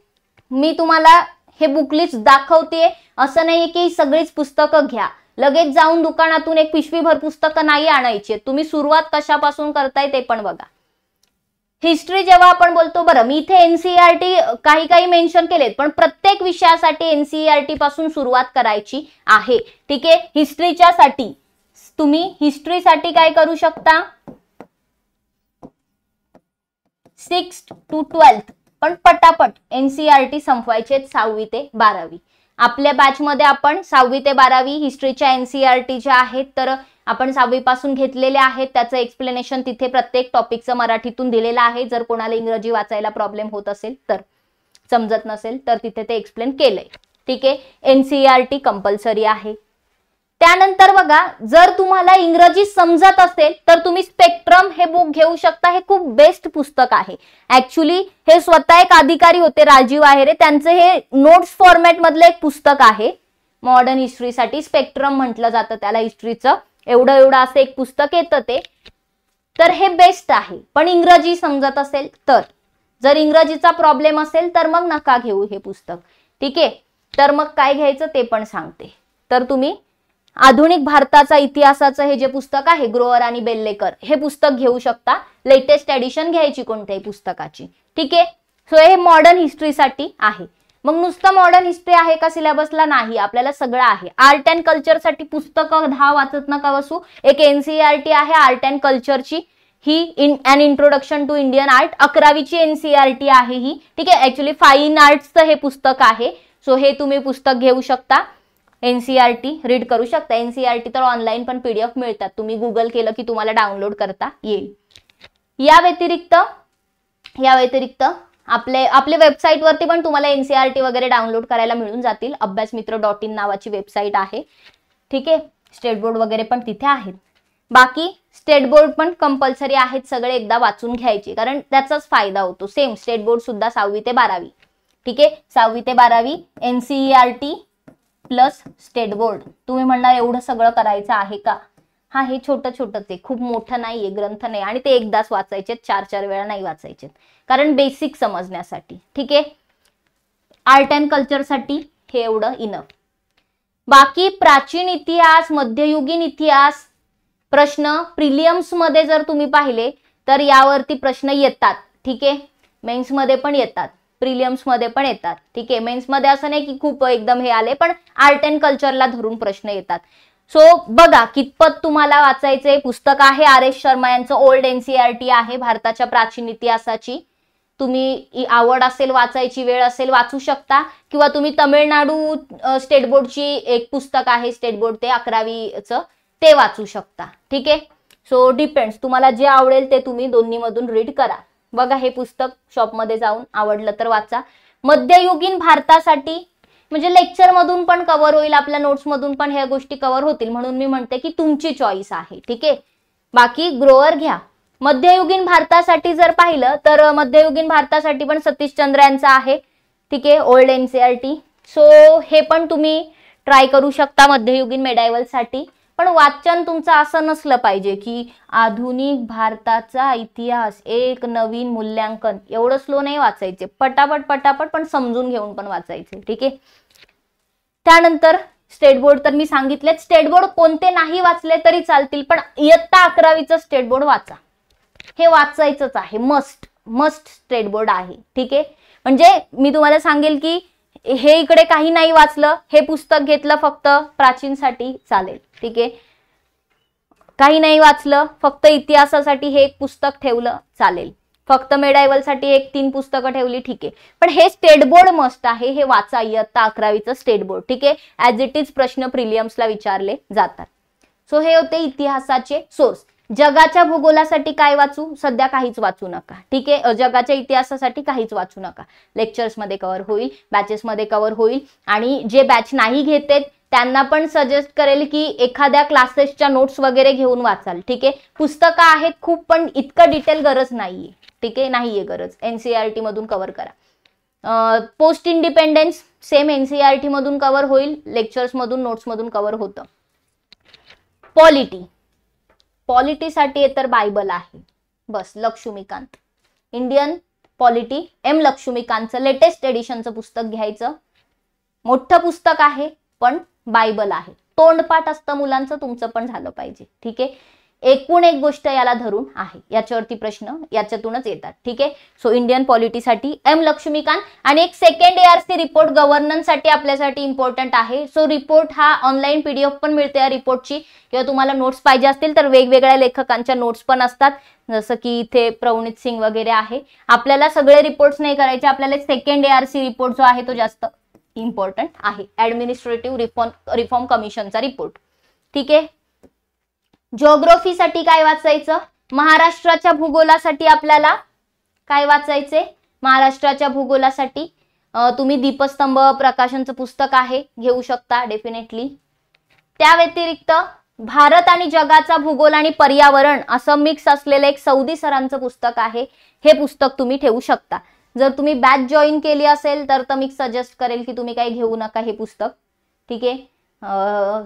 S1: मी तुम्हाला हे बुक लिस्ट दाखवते. असं नाहीये की सगळीच पुस्तकं घ्या, लगेच जाऊन दुकानातून एक पिशवीभर पुस्तकं नाही आणायची. तुम्ही सुरुवात कशापासून करताय ते पण बघा. हिस्ट्री जेव्हा आपण बोलतो, बरं मी इथे NCERT काही मेन्शन केलेत, पण प्रत्येक विषयासाठी NCERT पासून सुरुवात करायची आहे. ठीक आहे, हिस्ट्रीच्या साठी तुम्ही हिस्ट्रीसाठी काय करू शकता, 6th to 12th पण पटापट NCERT संपवायचे 6वी ते 12वी. आपल्या बॅच मध्ये आपण 6वी ते 12वी हिस्ट्रीच्या NCERT ज्या आहेत तर आपण 6वी पासून घेतलेले आहेत. त्याचं एक्सप्लेनेशन तिथे प्रत्येक टॉपिकचं मराठीतून दिलेलं आहे. जर कोणाला इंग्रजी वाचायला प्रॉब्लेम होत असेल तर, समजत नसेल तर तिथे ते एक्सप्लेन केलंय. ठीक आहे, NCERT कंपल्सरी आहे. त्यानंतर बघा, जर तुम्हाला इंग्रजी समजत असेल तर तुम्ही स्पेक्ट्रम हे बुक घेऊ शकता. हे खूप बेस्ट पुस्तक आहे. ऍक्च्युली हे स्वतः एक अधिकारी होते राजीव आहेरे, त्यांचं हे नोट्स फॉर्मॅट मधलं एक पुस्तक आहे. मॉडर्न हिस्ट्रीसाठी स्पेक्ट्रम म्हटलं जातं त्याला, हिस्ट्रीचं एवढं असं एक पुस्तक येतं ते. तर हे बेस्ट आहे. पण इंग्रजी समजत असेल तर, जर इंग्रजीचा प्रॉब्लेम असेल तर मग नका घेऊ हे पुस्तक. ठीक आहे, तर मग काय घ्यायचं ते पण सांगते. तर तुम्ही आधुनिक भारताचा इतिहासाचं हे जे पुस्तक आहे ग्रोवर आणि बेल्लेकर, हे पुस्तक घेऊ शकता. लेटेस्ट एडिशन घ्यायची कोणत्याही पुस्तकाची. ठीक आहे, सो हे मॉडर्न हिस्ट्रीसाठी आहे. मग नुसतं मॉडर्न हिस्ट्री आहे का सिलेबसला? नाही, आपल्याला सगळं आहे. आर्ट अँड कल्चरसाठी पुस्तकं 10 वाचत नका बसू. एक NCERT आहे आर्ट अँड कल्चरची, ही an introduction to Indian art. 11वीची NCERT आहे ही. ठीक आहे, ऍक्च्युली फाईन आर्ट्सचं हे पुस्तक आहे. सो हे तुम्ही पुस्तक घेऊ शकता, NCERT रीड करू शकता. NCERT तर ऑनलाईन पण PDF मिळतात, तुम्ही गुगल केलं की तुम्हाला डाउनलोड करता येईल. या व्यतिरिक्त आपले वेबसाईट वरती पण तुम्हाला NCERT वगैरे डाउनलोड करायला मिळून जातील. अभ्यासमित्र.in नावाची वेबसाईट आहे. ठीक आहे, स्टेट बोर्ड वगैरे पण तिथे आहेत. बाकी स्टेट बोर्ड पण कंपल्सरी आहेत, सगळे एकदा वाचून घ्यायचे कारण त्याचाच फायदा होतो. सेम स्टेट बोर्ड सुद्धा 6वी ते 12वी. ठीक आहे, 6वी ते 12वी NCERT प्लस स्टेट बोर्ड. तुम्ही म्हणणार एवढं सगळं करायचं आहे का? हा, हे छोटंच आहे, खूप मोठं नाहीये, ग्रंथ नाही. आणि ते एकदाच वाचायचे, 4 वेळा नाही वाचायचे, कारण बेसिक समजण्यासाठी. ठीक आहे, आर्ट अँड कल्चरसाठी हे एवढं इनफ. बाकी प्राचीन इतिहास, मध्ययुगीन इतिहास प्रश्न प्रिलियम्स मध्ये जर तुम्ही पाहिले तर यावरती प्रश्न येतात. ठीक आहे, मेन्स मध्ये पण येतात, प्रिलियम्स मध्ये पण येतात. ठीक आहे, मेन्स मध्ये असं नाही की खूप एकदम हे आले, पण आर्ट अँड कल्चरला धरून प्रश्न येतात. सो बघा कितपत तुम्हाला वाचायचे. पुस्तक आहे RS शर्मा यांचं, ओल्ड NCERT आहे भारताच्या प्राचीन इतिहासाची. तुम्ही आवड असेल वाचायची, वेळ असेल वाचू शकता, किंवा तुम्ही तमिळनाडू स्टेट बोर्डची एक पुस्तक आहे स्टेट बोर्ड ते 11वीचं ते वाचू शकता. ठीक आहे. सो डिपेंड्स, तुम्हाला जे आवडेल ते तुम्ही दोन्ही मधून रीड करा. बघा हे पुस्तक शॉपमध्ये जाऊन आवडलं तर वाचा. मध्ययुगीन भारतासाठी म्हणजे लेक्चर मधून पण कव्हर होईल, आपल्या नोट्स मधून पण ह्या गोष्टी कव्हर होतील, म्हणून मी म्हणते की तुमची चॉईस आहे. ठीक आहे. बाकी ग्रोअर घ्या. मध्ययुगीन भारतासाठी जर पाहिलं तर मध्ययुगीन भारतासाठी पण सतीशचंद्र यांचा आहे. ठीक आहे, ओल्ड एनसीईआरटी. सो हे पण तुम्ही ट्राय करू शकता मध्ययुगीन मेडायवल साठी. पण वाचन तुमचं असं नसलं पाहिजे की आधुनिक भारताचा इतिहास एक नवीन मूल्यांकन, एवढं स्लो नाही वाचायचे, पटापट पटापट पण समजून घेऊन पण वाचायचे. ठीक आहे. त्यानंतर स्टेट बोर्ड तर मी सांगितलेच. स्टेट बोर्ड कोणते नाही वाचले तरी चालतील, पण इयत्ता 11वीचं स्टेट बोर्ड वाचा, हे वाचायचंच आहे. मस्ट स्टेट बोर्ड आहे. ठीक आहे. म्हणजे मी तुम्हाला सांगेल की हे इकडे काही नाही वाचलं, हे पुस्तक घेतलं फक्त प्राचीनसाठी चालेल. ठीक आहे. काही नाही वाचलं, फक्त इतिहासासाठी हे एक पुस्तक ठेवलं चालेल, फक्त मेडायवल साठी एक 3 पुस्तकं ठेवली, ठीक आहे. पण हे स्टेट बोर्ड मस्ट आहे, हे वाचा, इयत्ता 11वीचं स्टेट बोर्ड. ठीक आहे. ऍज इट इज प्रश्न प्रिलियम्सला विचारले जातात. सो हे होते इतिहासाचे सोर्स. जगाच्या भूगोलासाठी काय वाचू? सध्या काहीच वाचू नका. ठीक आहे. जगाच्या इतिहासासाठी काहीच वाचू नका. लेक्चर्स मध्ये कव्हर होईल, बॅचेस मध्ये कव्हर होईल. आणि जे बॅच नाही घेतेत त्यांना पण सजेस्ट करेल की एखाद्या क्लासेसच्या नोट्स वगैरे घेऊन वाचाल. ठीक आहे. पुस्तकं आहेत खूप, पण इतकं डिटेल गरज नाहीये. ठीक आहे, नाहीये गरज. एनसीईआरटी मधून कव्हर करा. पोस्ट इंडिपेंडेन्स सेम एनसीईआरटी मधून कव्हर होईल, लेक्चर्स मधून नोट्स मधून कव्हर होतं. पॉलिटीसाठी तर बायबल आहे बस, लक्ष्मीकांत. इंडियन पॉलिटी एम लक्ष्मीकांतचं लेटेस्ट एडिशनचं पुस्तक घ्यायचं. मोठं पुस्तक आहे पण बायबल आहे. तोंडपाठ असतं मुलांचं, तुमचं पण झालं पाहिजे. ठीक आहे. एकूण एक गोष्ट याला धरून आहे, याच्यावरती प्रश्न याच्यातूनच येतात. ठीक आहे. सो इंडियन पॉलिटीसाठी एम लक्ष्मीकांत. आणि एक सेकंड ARC रिपोर्ट गव्हर्नन्स साठी आपल्यासाठी इम्पॉर्टंट आहे. सो रिपोर्ट हा ऑनलाईन PDF पण मिळते या रिपोर्टची, किंवा तुम्हाला नोट्स पाहिजे असतील तर वेगवेगळ्या लेखकांच्या नोट्स पण असतात, जसं की इथे प्रवणित सिंग वगैरे आहे. आपल्याला सगळे रिपोर्ट्स नाही करायचे, आपल्याला सेकंड ARC रिपोर्ट जो आहे तो जास्त इम्पॉर्टंट आहे. ऍडमिनिस्ट्रेटिव्ह रिफॉर्म कमिशनचा रिपोर्ट. ठीक आहे. जिओग्राफीसाठी काय वाचायचं? महाराष्ट्राच्या भूगोलासाठी आपल्याला काय वाचायचे? महाराष्ट्राच्या भूगोलासाठी तुम्ही दीपस्तंभ प्रकाशनचं पुस्तक आहे, घेऊ शकता डेफिनेटली. त्या व्यतिरिक्त भारत आणि जगाचा भूगोल आणि पर्यावरण असं मिक्स असलेलं एक सौदी सरांचं पुस्तक आहे, हे पुस्तक तुम्ही ठेवू शकता. जर तुम्ही बॅच जॉईन केली असेल तर मी सजेस्ट करेल की तुम्ही काही घेऊ नका हे पुस्तक. ठीक आहे.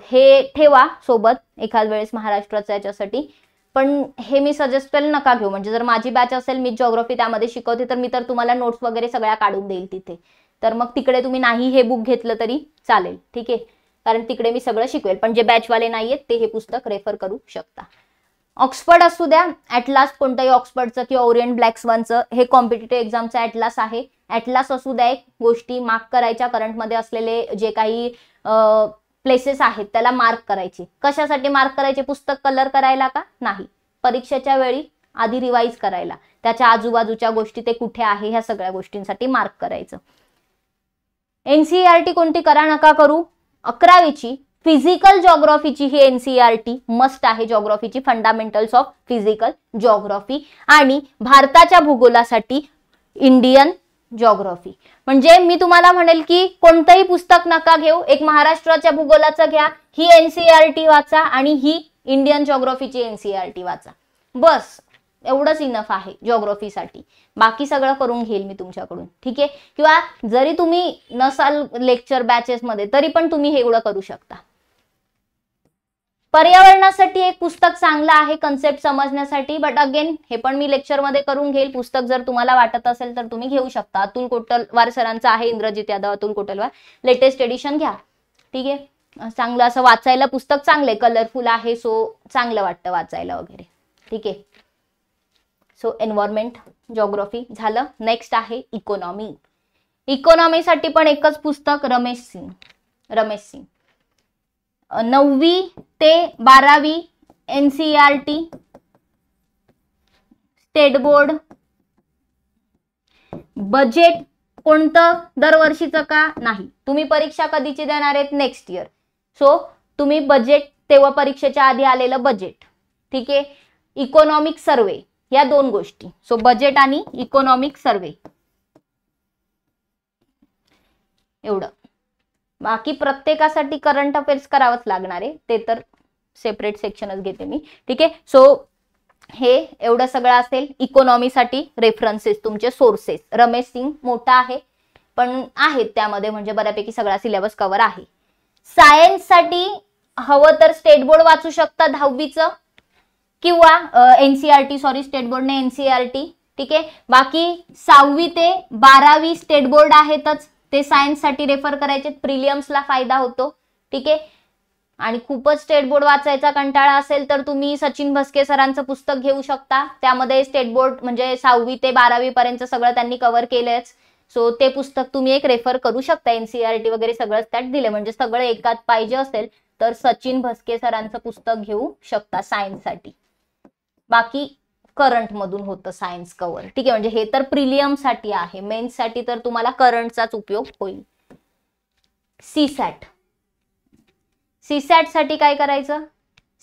S1: हे ठेवा सोबत एखाद वेळेस महाराष्ट्राच्या याच्यासाठी, पण हे मी सजेस्ट करेल नका घेऊ. म्हणजे जर माझी बॅच असेल, मी जिओग्राफी त्यामध्ये शिकवते, तर मी तर तुम्हाला नोट्स वगैरे सगळ्या काढून देईल तिथे. तर मग तिकडे तुम्ही नाही हे बुक घेतलं तरी चालेल. ठीक आहे. कारण तिकडे मी सगळं शिकवेल. पण जे बॅचवाले नाहीयेत ते हे पुस्तक रेफर करू शकता. ऑक्सफर्ड असू द्या, ॲटलास कोणताही ऑक्सफर्डचं किंवा ओरिएंट ब्लॅक स्वानचं, हे कॉम्पिटेटिव्ह एक्झामचं ॲटलास आहे. ॲटलास असू द्या, एक गोष्टी मार्क करायच्या, करंटमध्ये असलेले जे काही प्लेसेस आहेत त्याला मार्क करायचे. कशासाठी मार्क करायचे? पुस्तक कलर करायला का? नाही, परीक्षेच्या वेळी आधी रिवाइज करायला, त्याच्या आजूबाजूच्या गोष्टी ते कुठे आहे ह्या सगळ्या गोष्टींसाठी मार्क करायचं. एनसीईआरटी कोणती करा नका करू? 11वीची फिजिकल जिओग्राफीची ही एनसीईआरटी मस्ट आहे. जिओग्राफीची फंडामेंटल्स ऑफ फिजिकल जिओग्राफी. आणि भारताच्या भूगोलासाठी इंडियन जिओग्राफी. म्हणजे मी तुम्हाला म्हणेल की कोणतंही पुस्तक नका घेऊ, एक महाराष्ट्राच्या भूगोलाचं घ्या, ही एनसीईआरटी वाचा आणि ही इंडियन जिओग्राफीची एनसीईआरटी वाचा. बस एवढंच इनफ आहे जिओग्राफीसाठी. बाकी सगळं करून घेईल मी तुमच्याकडून. ठीक आहे. किंवा जरी तुम्ही नसाल लेक्चर बॅचेस मध्ये तरी पण तुम्ही हे एवढं करू शकता. पर्यावरणासाठी एक पुस्तक चांगलं आहे कन्सेप्ट समजण्यासाठी, बट अगेन हे पण मी लेक्चर मध्ये करून घेईल. पुस्तक जर तुम्हाला वाटत असेल तर तुम्ही घेऊ शकता. अतुल कोटलवार सरांचं आहे, इंद्रजित यादव, अतुल कोटलवार, लेटेस्ट एडिशन घ्या. ठीक आहे. चांगलं असं वाचायला पुस्तक चांगले, कलरफुल आहे, सो चांगलं वाटतं वाचायला वगैरे. ठीक आहे. सो एन्व्हायरमेंट जिओग्राफी झालं. नेक्स्ट आहे इकॉनॉमी. इकॉनॉमीसाठी पण एकच पुस्तक, रमेश सिंग. 9वी ते 12वी एनसीईआरटी, स्टेट बोर्ड, बजेट कोणतं दरवर्षीचं का नाही, तुम्ही परीक्षा कधीची देणार आहेत, नेक्स्ट इयर. सो तुम्ही बजेट तेव्हा परीक्षेच्या आधी आलेलं बजेट. ठीक आहे. इकॉनॉमिक सर्वे, या दोन गोष्टी. सो बजेट आणि इकॉनॉमिक सर्वे एवढं. बाकी प्रत्येकासाठी करंट अफेअर्स करावंच लागणार आहे, ते तर सेपरेट सेक्शनच घेते मी. ठीक आहे. सो हे एवढं सगळं असेल. इकॉनॉमीसाठी रेफरन्सेस, तुमचे सोर्सेस. रमेश सिंग मोठा आहे पण आहेत त्यामध्ये, म्हणजे बऱ्यापैकी सगळा सिलेबस कव्हर आहे. सायन्ससाठी हवं तर स्टेट बोर्ड वाचू शकता 10वीचं, किंवा एनसीईआरटी, सॉरी स्टेट बोर्डने एनसीईआरटी. ठीक आहे. बाकी 6वी ते 12वी स्टेट बोर्ड आहेतच, ते सायन्ससाठी रेफर करायचे, प्रिलियम्सला फायदा होतो. ठीक आहे. आणि खूपच स्टेट बोर्ड वाचायचा कंटाळा असेल तर तुम्ही सचिन भस्के सरांचं पुस्तक घेऊ शकता. त्यामध्ये स्टेट बोर्ड म्हणजे 6वी ते 12वी पर्यंत सगळं त्यांनी कव्हर केलंच. सो ते पुस्तक तुम्ही एक रेफर करू शकता. एनसीईआरटी वगैरे सगळंच त्यात दिले, म्हणजे सगळं एकात पाहिजे असेल तर सचिन भस्के सरांचं पुस्तक घेऊ शकता सायन्ससाठी. बाकी करंट मधून होतं सायन्स कव्हर. ठीक आहे. म्हणजे हे तर प्रिलियम साठी आहे, मेन्स साठी तर तुम्हाला करंटचाच उपयोग होईल. सीसॅट, सीसॅट साठी काय करायचं,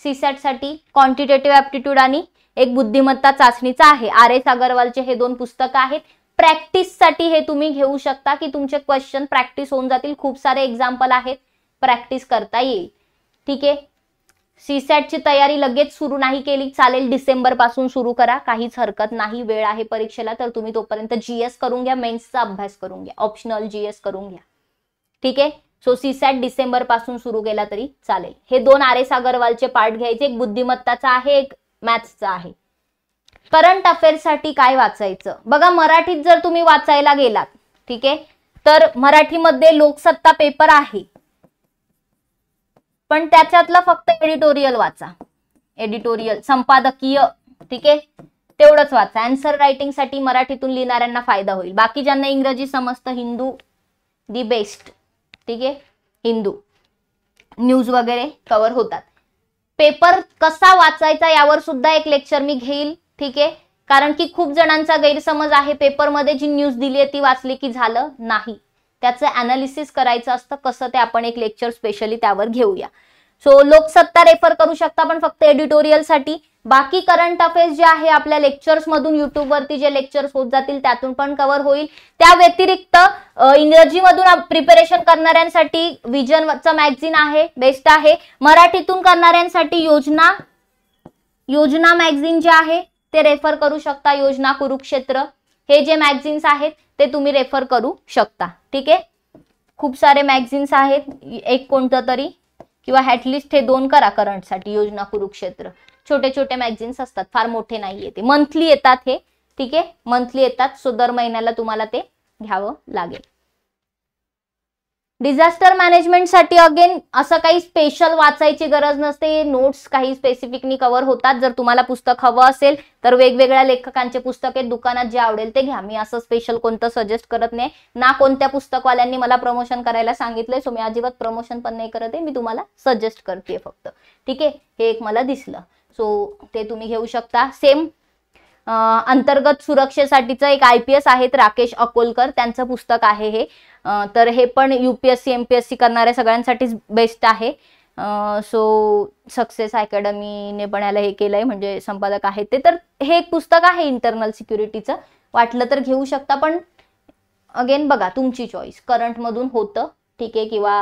S1: सीसॅट साठी क्वांटिटेटिव्ह ऍप्टिट्यूड आणि एक बुद्धिमत्ता चाचणीचा आहे. RS अगरवालचे हे दोन पुस्तकं आहेत. प्रॅक्टिस साठी हे तुम्ही घेऊ शकता की तुमचे क्वेश्चन प्रॅक्टिस होऊन जातील. खूप सारे एक्झाम्पल आहेत, प्रॅक्टिस करता येईल. ठीक आहे. सीसॅटची तयारी लगेच सुरू नाही केली चालेल, डिसेंबर पासून सुरू करा, काहीच हरकत नाही. वेळ आहे परीक्षेला तर तुम्ही तोपर्यंत जीएस करून घ्या, मेन्सचा अभ्यास करून घ्या, ऑप्शनल जीएस करून घ्या. ठीक आहे. सो सीसॅट डिसेंबर पासून सुरू केला तरी चालेल. हे दोन RS अगरवालचे पार्ट घ्यायचे, एक बुद्धिमत्ताचा आहे, एक मॅथ्सचा आहे. करंट अफेअर्स साठी काय वाचायचं बघा. मराठीत जर तुम्ही वाचायला गेलात, ठीक आहे, तर मराठीमध्ये लोकसत्ता पेपर आहे, पण त्याच्यातलं फक्त एडिटोरियल वाचा. एडिटोरियल, संपादकीय. ठीक आहे, तेवढंच वाचा. आन्सर रायटिंग साठी मराठीतून लिहिणाऱ्यांना फायदा होईल. बाकी ज्यांना इंग्रजी समजतं, हिंदू दी बेस्ट. ठीक आहे. हिंदू न्यूज वगैरे कव्हर होतात. पेपर कसा वाचायचा यावर सुद्धा एक लेक्चर मी घेईल. ठीक आहे. कारण की खूप जणांचा गैरसमज आहे, पेपरमध्ये जी न्यूज दिली आहे ती वाचली की झालं, नाही, त्याचं अनालिसिस करायचं असतं कसं, ते आपण एक लेक्चर स्पेशली त्यावर घेऊया. सो लोकसत्ता रेफर करू शकता पण फक्त एडिटोरियल साठी. बाकी करंट अफेअर्स जे आहे आपल्या लेक्चर्स मधून, युट्यूब वरती जे लेक्चर्स होत जातील त्यातून पण कव्हर होईल. त्या व्यतिरिक्त इंग्रजी मधून प्रिपरेशन करणाऱ्यांसाठी विजनचा मॅगझिन आहे, बेस्ट आहे. मराठीतून करणाऱ्यांसाठी योजना मॅगझिन जे आहे ते रेफर करू शकता. योजना, कुरुक्षेत्र, हे जे मॅगझिन्स आहेत ते तुम्ही रेफर करू शकता. ठीक आहे. खूप सारे मॅगझिन्स आहेत, एक कोणतं तरी किंवा ॲटलिस्ट हे दोन करा करंटसाठी. योजना, कुरुक्षेत्र छोटे छोटे मॅगझिन्स असतात, फार मोठे नाहीये ते, मंथली येतात हे. ठीक आहे. मंथली येतात. सो दर महिन्याला तुम्हाला ते घ्यावं लागेल. डिझास्टर मॅनेजमेंट साठी अगेन असं काही स्पेशल वाचायची गरज नसते, नोट्स काही स्पेसिफिकली कव्हर होतात. जर तुम्हाला पुस्तक हवं असेल तर वेगवेगळ्या लेखकांचे पुस्तक आहेत, दुकानात जे आवडेल ते घ्या. मी असं स्पेशल कोणतं सजेस्ट करत नाही ना, कोणत्या पुस्तकवाल्यांनी मला प्रमोशन करायला सांगितलंय. सो मी अजिबात प्रमोशन पण नाही करत आहे, मी तुम्हाला सजेस्ट करते फक्त. ठीक आहे. हे एक मला दिसलं, सो ते तुम्ही घेऊ शकता. सेम अंतर्गत सुरक्षेसाठीचं एक IPS आहेत राकेश अकोलकर, त्यांचं पुस्तक आहे हे. तर हे पण UPSC MPSC करणाऱ्या सगळ्यांसाठीच बेस्ट आहे. सो सक्सेस अकॅडमीने पण याला हे केलंय, म्हणजे संपादक आहेत ते. तर हे एक पुस्तक आहे इंटरनल सिक्युरिटीचं, वाटलं तर घेऊ शकता. पण अगेन बघा, तुमची चॉईस. करंट मधून होतं, ठीक आहे, किंवा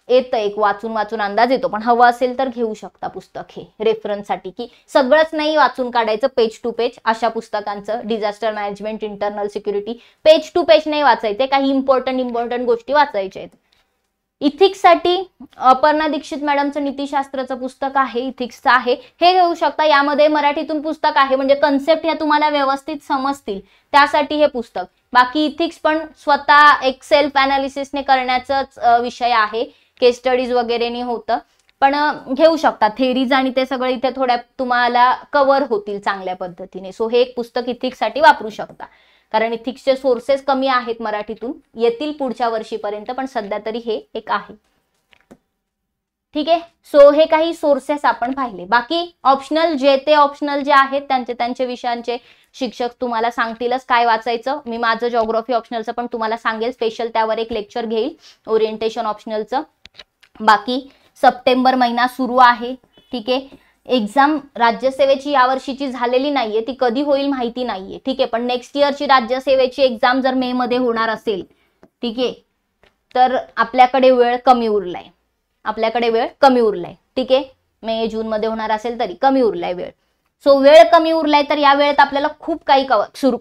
S1: येतं एक वाचून अंदाज येतो, पण हवं असेल तर घेऊ शकता पुस्तक हे रेफरन्ससाठी. की सगळंच नाही वाचून काढायचं पेज टू पेज, अशा पुस्तकांचं. Disaster management, internal security page to page नाही वाचायचे, काही इम्पॉर्टंट गोष्टी वाचायच्या आहेत. इथिक्ससाठी अपर्णा दीक्षित मॅडमचं नीतिशास्त्राचं पुस्तक आहे, इथिक्सचं आहे, हे घेऊ शकता. यामध्ये मराठीतून पुस्तक आहे, म्हणजे कन्सेप्ट ह्या तुम्हाला व्यवस्थित समजतील त्यासाठी हे पुस्तक. बाकी इथिक्स पण स्वतः एक सेल्फ अनालिसिसने करण्याचाच विषय आहे, केस स्टडीज वगैरेने होतं, पण घेऊ शकता. थेरीज आणि ते सगळं इथे थोड्या तुम्हाला कव्हर होतील चांगल्या पद्धतीने. सो हे एक पुस्तक इथिक्ससाठी वापरू शकता, कारण इथिक्सचे सोर्सेस कमी आहेत मराठीतून, येतील पुढच्या वर्षीपर्यंत, पण सध्या तरी हे एक आहे. ठीक आहे. सो हे काही सोर्सेस आपण पाहिले. बाकी ऑप्शनल जे ऑप्शनल जे आहेत त्यांचे विषयांचे शिक्षक तुम्हाला सांगतीलच काय वाचायचं. मी माझं जिओग्राफी ऑप्शनलचं पण तुम्हाला सांगेल, स्पेशल त्यावर एक लेक्चर घेईल ओरिएंटेशन ऑप्शनलचं. बाकी सप्टेंबर महिना सुरू आहे. ठीक आहे. एक्झाम राज्यसेवेची यावर्षीची झालेली नाहीये, ती कधी होईल माहिती नाहीये. ठीक आहे. पण नेक्स्ट इयरची राज्यसेवेची एक्झाम जर मे मध्ये होणार असेल, ठीक आहे, तर आपल्याकडे वेळ कमी उरलाय. ठीक आहे. मे जून मध्ये होणार असेल तरी कमी उरलाय वेळ. सो वेळ कमी उरलाय तर या वेळेत आपल्याला खूप काही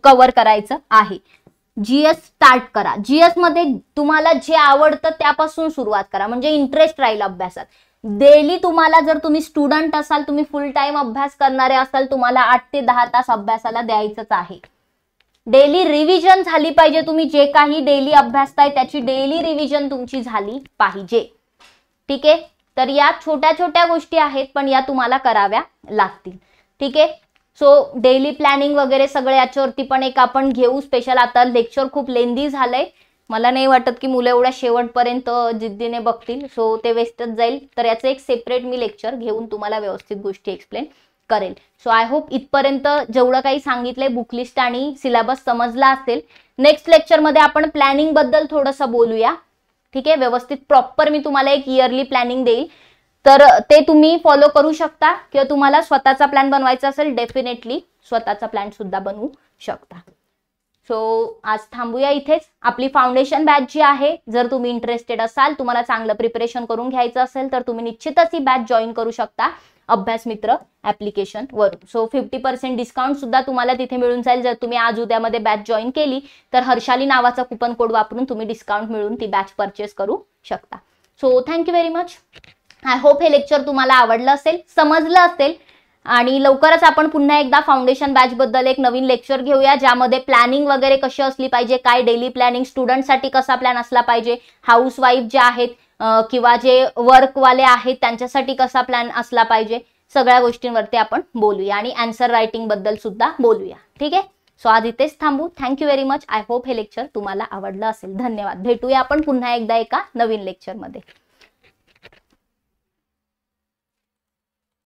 S1: कव्हर करायचं आहे. जीएस स्टार्ट करा. जीएस मध्ये तुम्हाला जे आवडतं त्यापासून सुरुवात करा, म्हणजे इंटरेस्ट राहील अभ्यासात. डेली तुम्हाला, जर तुम्ही स्टुडंट असाल, तुम्ही फुल टाइम अभ्यास करणारे असाल, तुम्हाला 8 ते 10 तास अभ्यासाला द्यायचंच आहे. डेली रिव्हिजन झाली पाहिजे. तुम्ही जे काही डेली अभ्यासताय त्याची डेली रिव्हिजन तुमची झाली पाहिजे. ठीक आहे. तर या छोट्या छोट्या गोष्टी आहेत, पण या तुम्हाला कराव्या लागतील. ठीक आहे. सो डेली प्लॅनिंग वगैरे सगळे याच्यावरती पण एक आपण घेऊ स्पेशल. आता लेक्चर खूप लेंदी झालंय, मला नाही वाटत की मुलं एवढ्या शेवटपर्यंत जिद्दीने बघतील, सो ते वेस्टच जाईल. तर याचं एक सेपरेट मी लेक्चर घेऊन तुम्हाला व्यवस्थित गोष्टी एक्सप्लेन करेल. सो आय होप इथपर्यंत जेवढं काही सांगितलंय बुकलिस्ट आणि सिलेबस समजला असेल. नेक्स्ट लेक्चर मध्ये आपण प्लॅनिंग बद्दल थोडंसं बोलूया. ठीक आहे. व्यवस्थित प्रॉपर मी तुम्हाला एक इयरली प्लॅनिंग देईल, तर ते तुम्ही फॉलो करू शकता. किंवा तुम्हाला स्वतःचा प्लॅन बनवायचा असेल, डेफिनेटली स्वतःचा प्लॅन सुद्धा बनवू शकता. सो आज थांबूया इथेच. आपली फाउंडेशन बॅच जी आहे, जर तुम्ही इंटरेस्टेड असाल, तुम्हाला चांगलं प्रिपरेशन करून घ्यायचं असेल, तर तुम्ही निश्चितच ही बॅच जॉईन करू शकता अभ्यास मित्र ऍप्लिकेशन वरून. सो 50% डिस्काउंट सुद्धा तुम्हाला तिथे मिळून जाईल. जर तुम्ही आज उद्यामध्ये बॅच जॉईन केली तर हर्षाली नावाचा कुपन कोड वापरून तुम्ही डिस्काउंट मिळून ती बॅच परचेस करू शकता. So thank you very much. I hope हे लेक्चर तुम्हाला आवडलं असेल, समजलं असेल. आणि लवकरच आपण पुन्हा एकदा फाउंडेशन बॅच बद्दल एक नवीन लेक्चर घेऊया, ज्यामध्ये प्लॅनिंग वगैरे कशी असली पाहिजे, काय डेली प्लॅनिंग, स्टुडंटसाठी कसा प्लॅन असला पाहिजे, हाऊसवाईफ जे आहेत किंवा जे वर्कवाले आहेत त्यांच्यासाठी कसा प्लॅन असला पाहिजे, सगळ्या गोष्टींवरती आपण बोलूया. आणि आन्सर रायटिंग बद्दल सुद्धा बोलूया. ठीक आहे. सो आज इथेच थांबू. Thank you very much. I hope हे लेक्चर तुम्हाला आवडलं असेल. धन्यवाद. भेटूया आपण पुन्हा एकदा एका नवीन लेक्चरमध्ये.